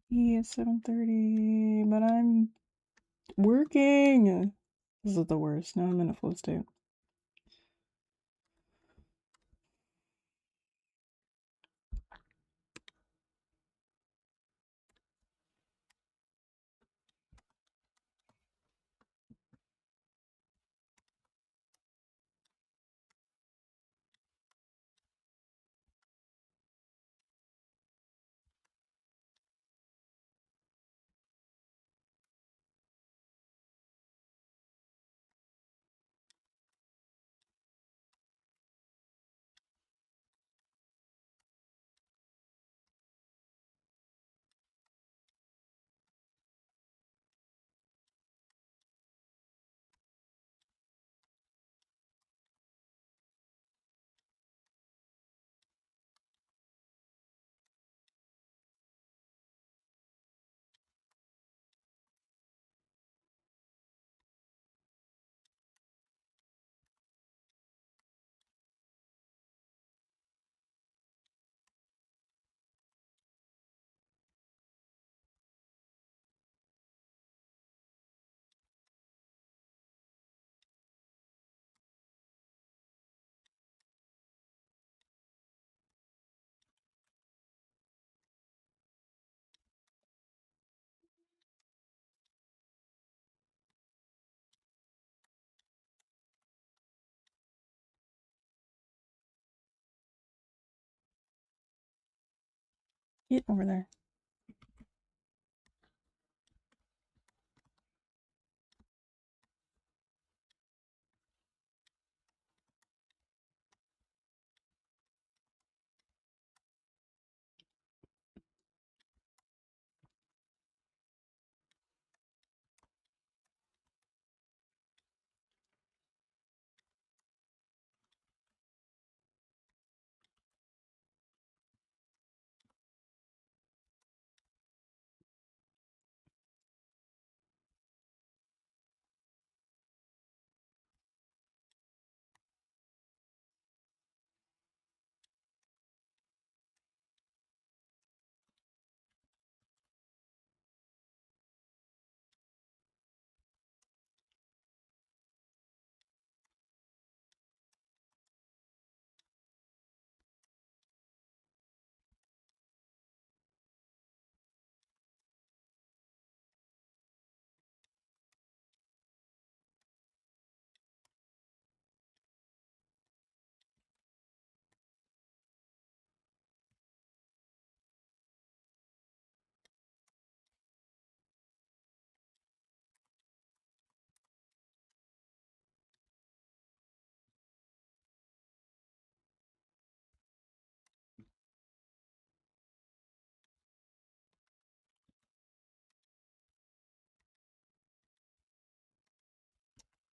A: It's 7:30, but I'm working. This is the worst. Now I'm in a flow state. Get over there.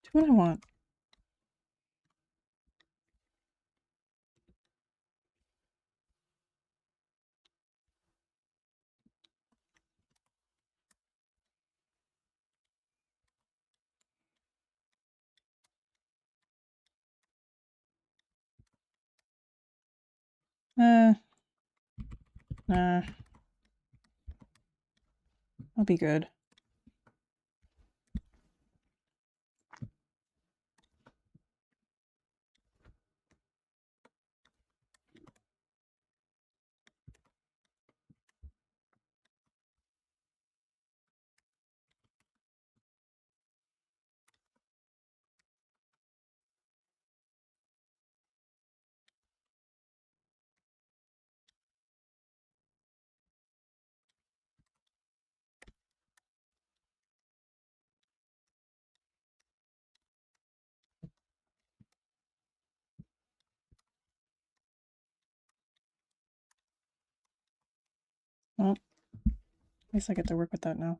A: Do what I want. Nah. I'll be good. Well, at least I get to work with that now.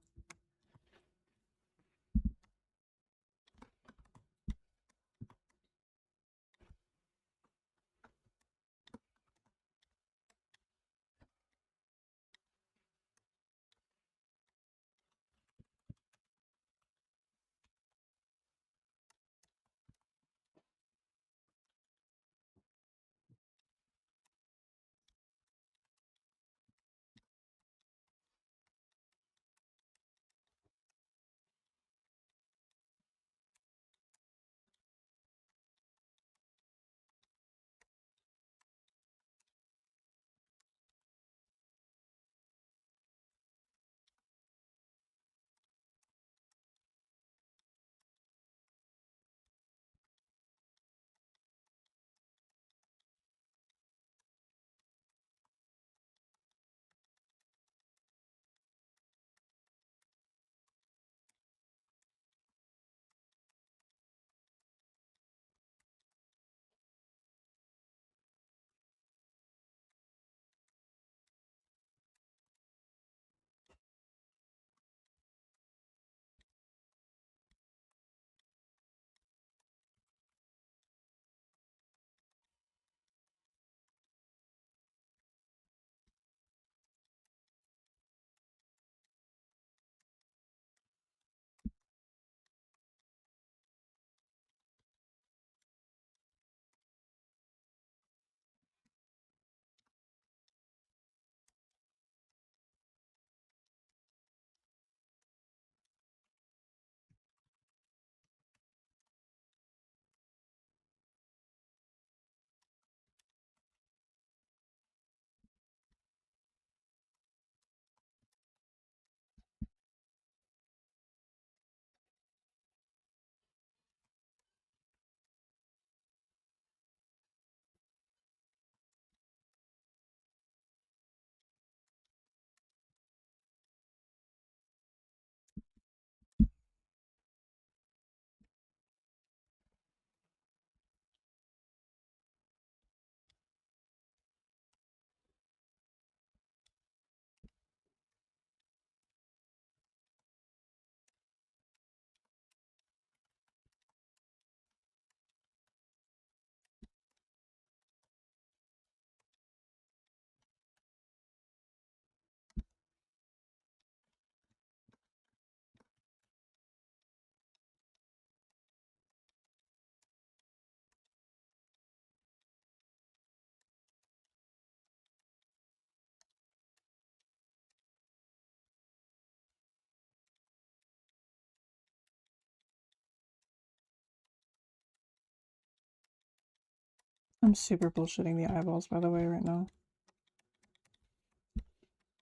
A: I'm super bullshitting the eyeballs, by the way, right now.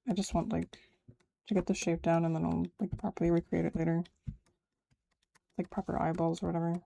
A: I just want, like, to get the shape down and then I'll, like, properly recreate it later. Like, proper eyeballs or whatever.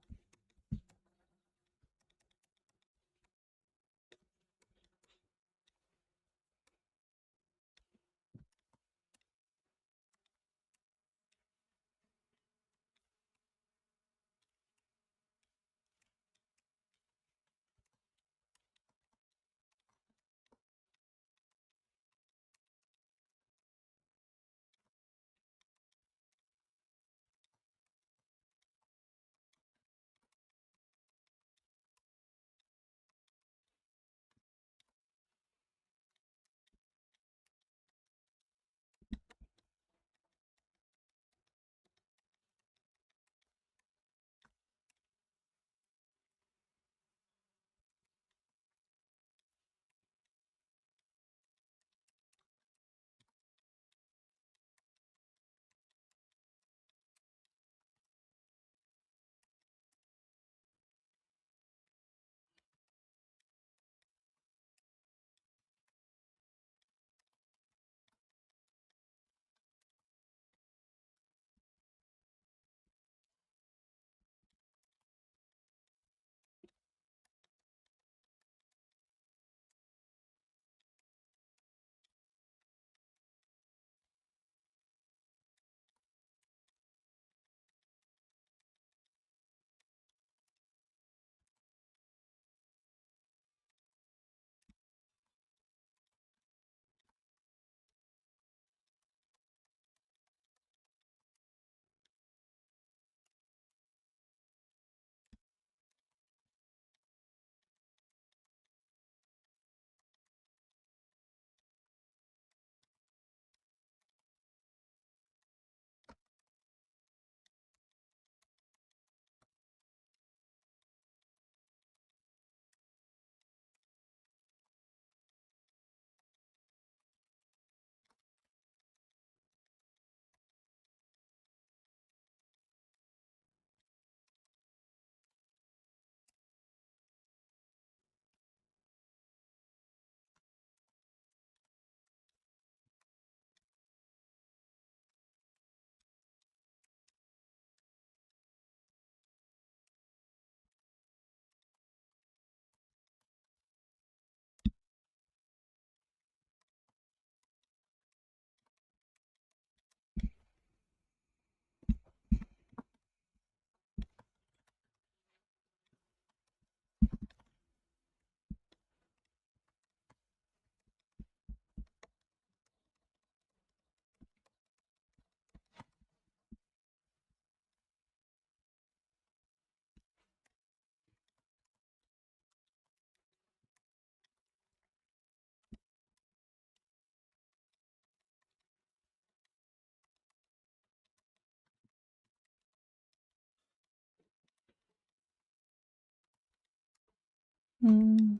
A: Hmm.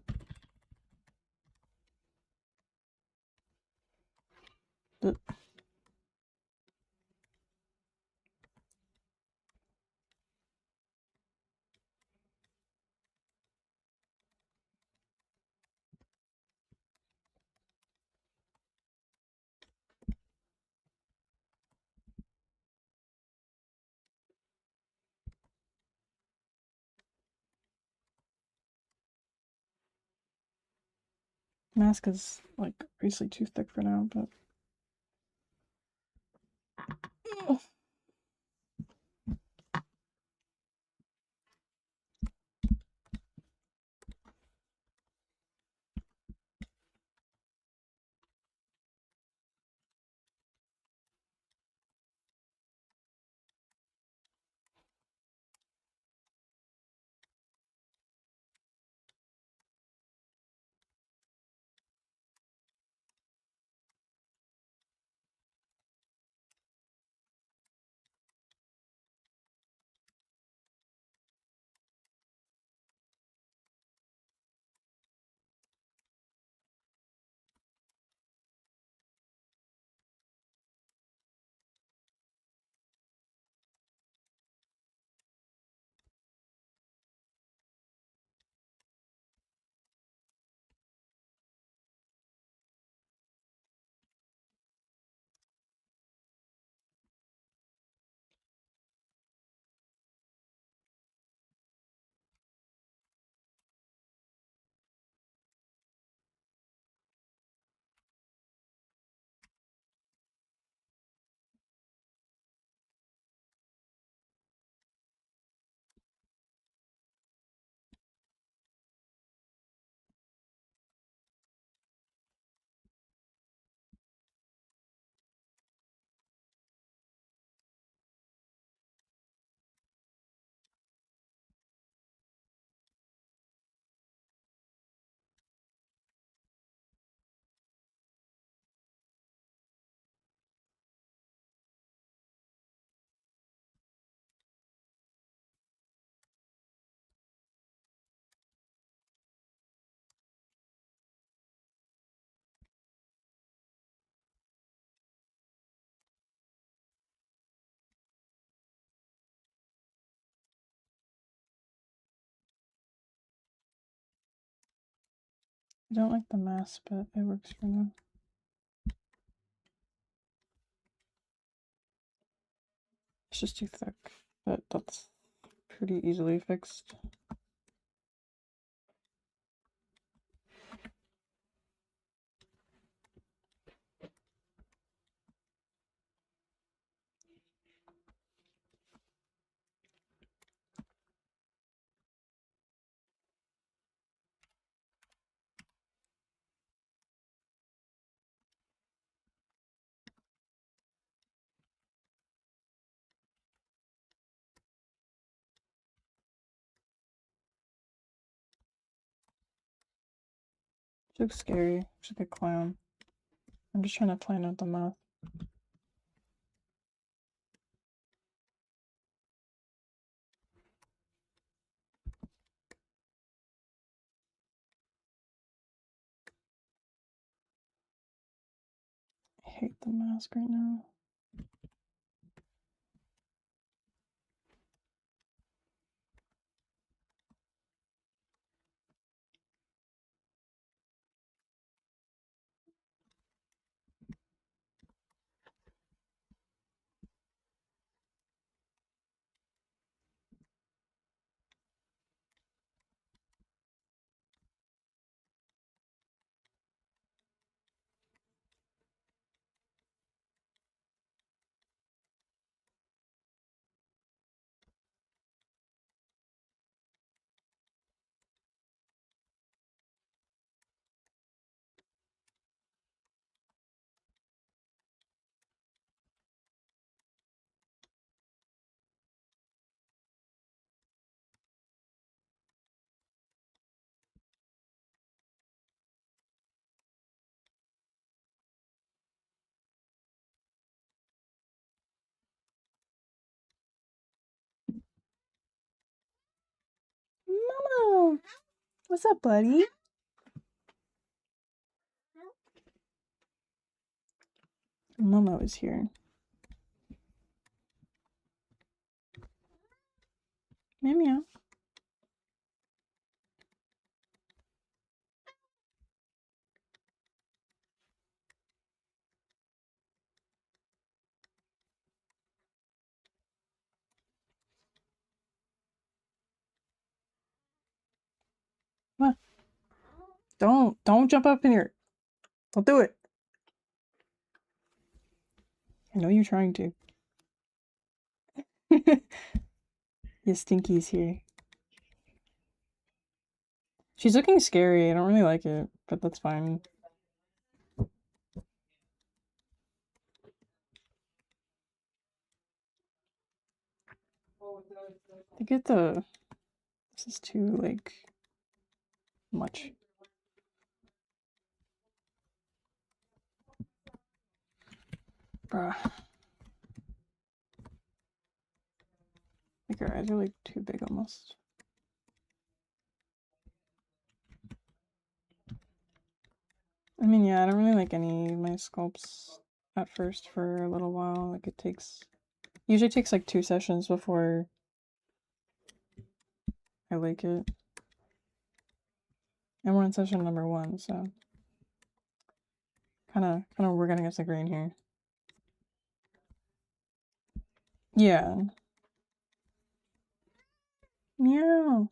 A: The mask is, like, obviously too thick for now, but... I don't like the mask, but it works for now. It's just too thick, but that's pretty easily fixed. She looks scary. She's like a clown. I'm just trying to plan out the mouth. I hate the mask right now. Mama! What's up, buddy? Momo is here. Meow meow. Come on. Don't jump up in here. Don't do it. I know you're trying to. Yeah, Stinky's here. She's looking scary. I don't really like it, but that's fine. I get the... This is too, like, much. Bruh. Like, her eyes are, like, too big almost. I mean, yeah, I don't really like any of my sculpts at first for a little while. Like, usually takes, like, 2 sessions before I like it. And we're on session number 1, so... Kinda working against the grain here. Yeah. Meow.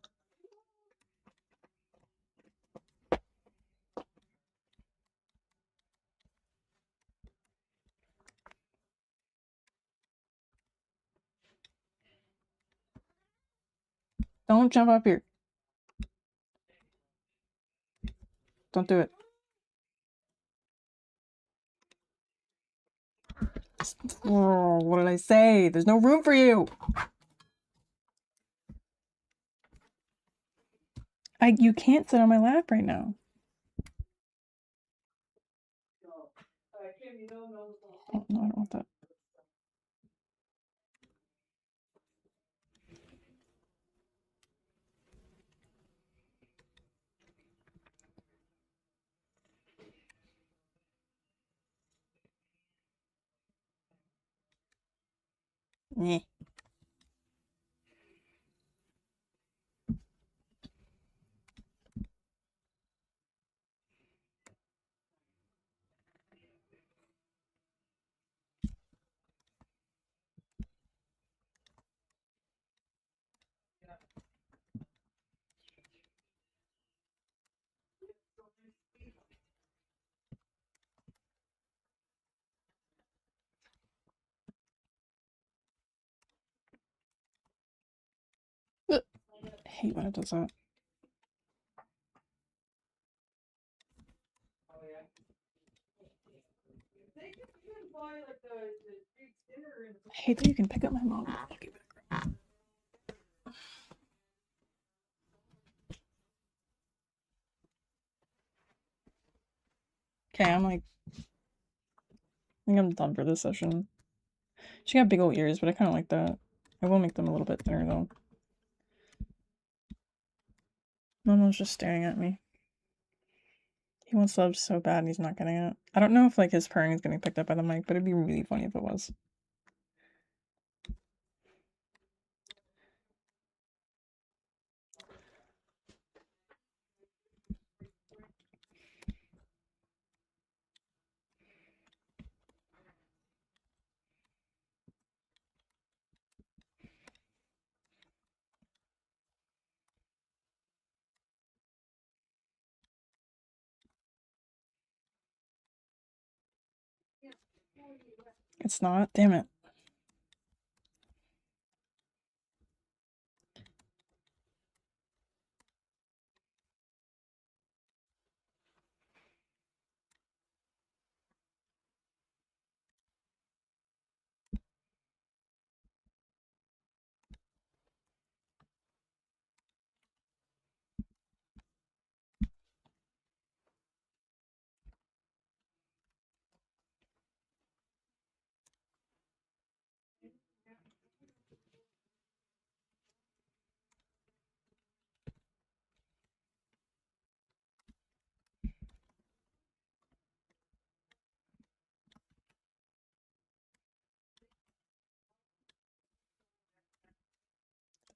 A: Don't jump up here. Don't do it. Oh, what did I say? There's no room for you. You can't sit on my lap right now. Oh, no, I don't want that. Nyeh. hate when it does that. I hate that you can pick up my mom. Okay, I think I'm done for this session. She got big old ears, but I kind of like that. I will make them a little bit thinner though. Momo's just staring at me. He wants subs so bad and he's not getting it. I don't know if like his purring is getting picked up by the mic, but it'd be really funny if it was. It's not? Damn it.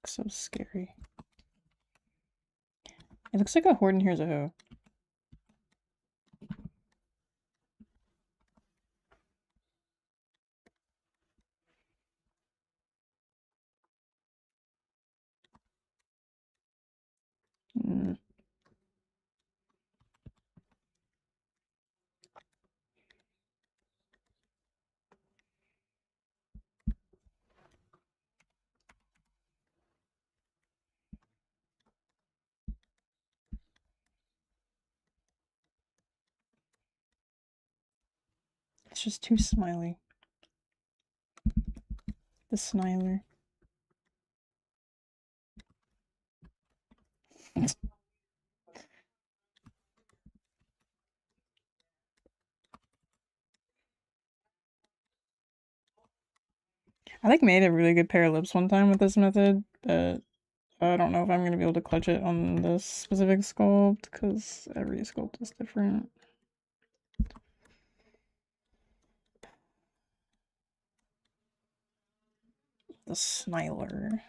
A: Looks so scary. It looks like a horde and here's a hoe. Mm. It's just too smiley. The smiler. I like made a really good pair of lips one time with this method, but I don't know if I'm gonna be able to clutch it on this specific sculpt because every sculpt is different. The smiler.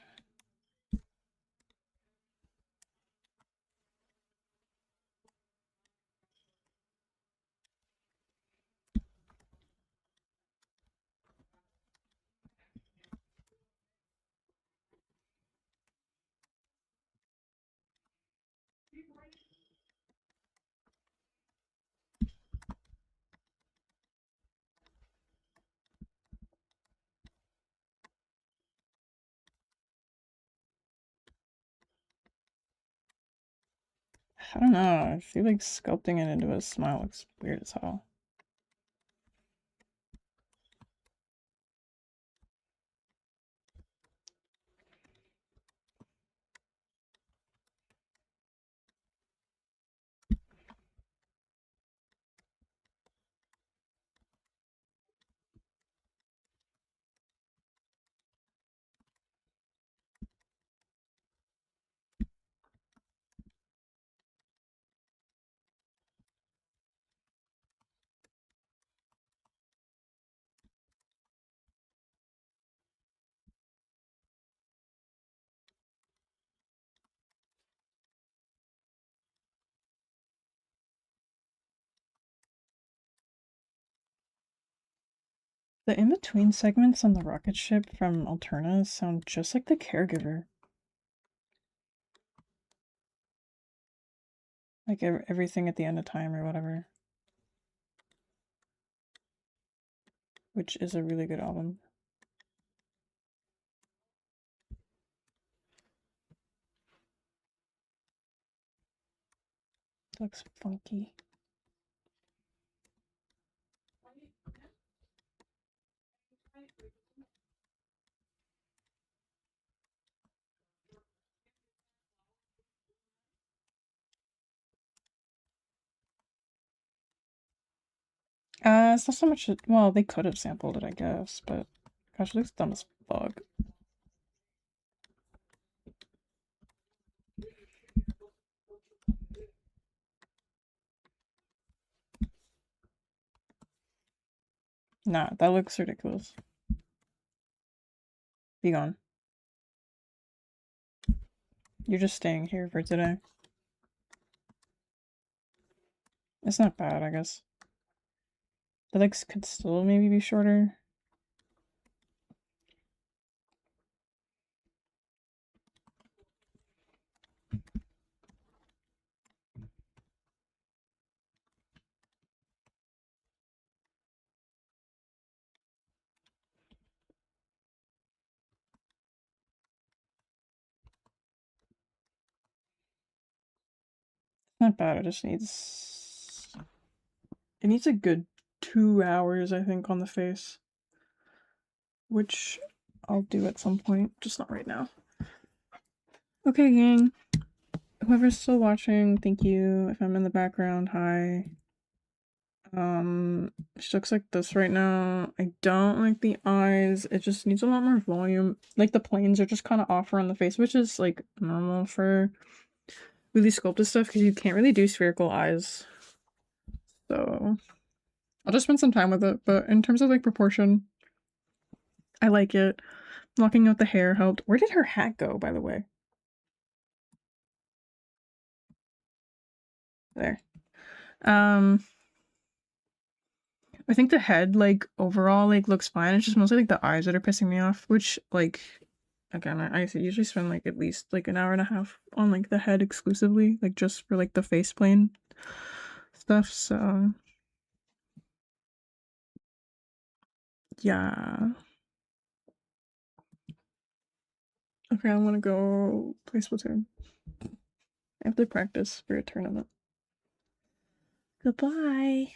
A: I don't know. I feel like sculpting it into a smile looks weird as hell. The in-between segments on the rocket ship from Alterna sound just like the caregiver. Like everything at the end of time or whatever. Which is a really good album. Looks funky. It's not so much. Well, they could have sampled it, I guess, but gosh, it looks dumb as fuck. Nah, that looks ridiculous. Be gone. You're just staying here for today. It's not bad, I guess. The legs could still maybe be shorter. Not bad, it just needs... It needs a good 2 hours, I think, on the face. Which I'll do at some point, just not right now. Okay, gang. Whoever's still watching, thank you. If I'm in the background, hi. She looks like this right now. I don't like the eyes. It just needs a lot more volume. Like, the planes are just kind of off around the face, which is, like, normal for really sculpted stuff, because you can't really do spherical eyes. So, I'll just spend some time with it. But in terms of, like, proportion, I like it. Blocking out the hair helped. Where did her hat go, by the way? There. I think the head, like, overall, like, looks fine. It's just mostly, like, the eyes that are pissing me off, which, like, again, I usually spend, like, at least, like, an hour and a half on, like, the head exclusively, like, just for, like, the face plane stuff, so... Yeah. Okay, I want to go play Splatoon. I have to practice for a tournament. Goodbye!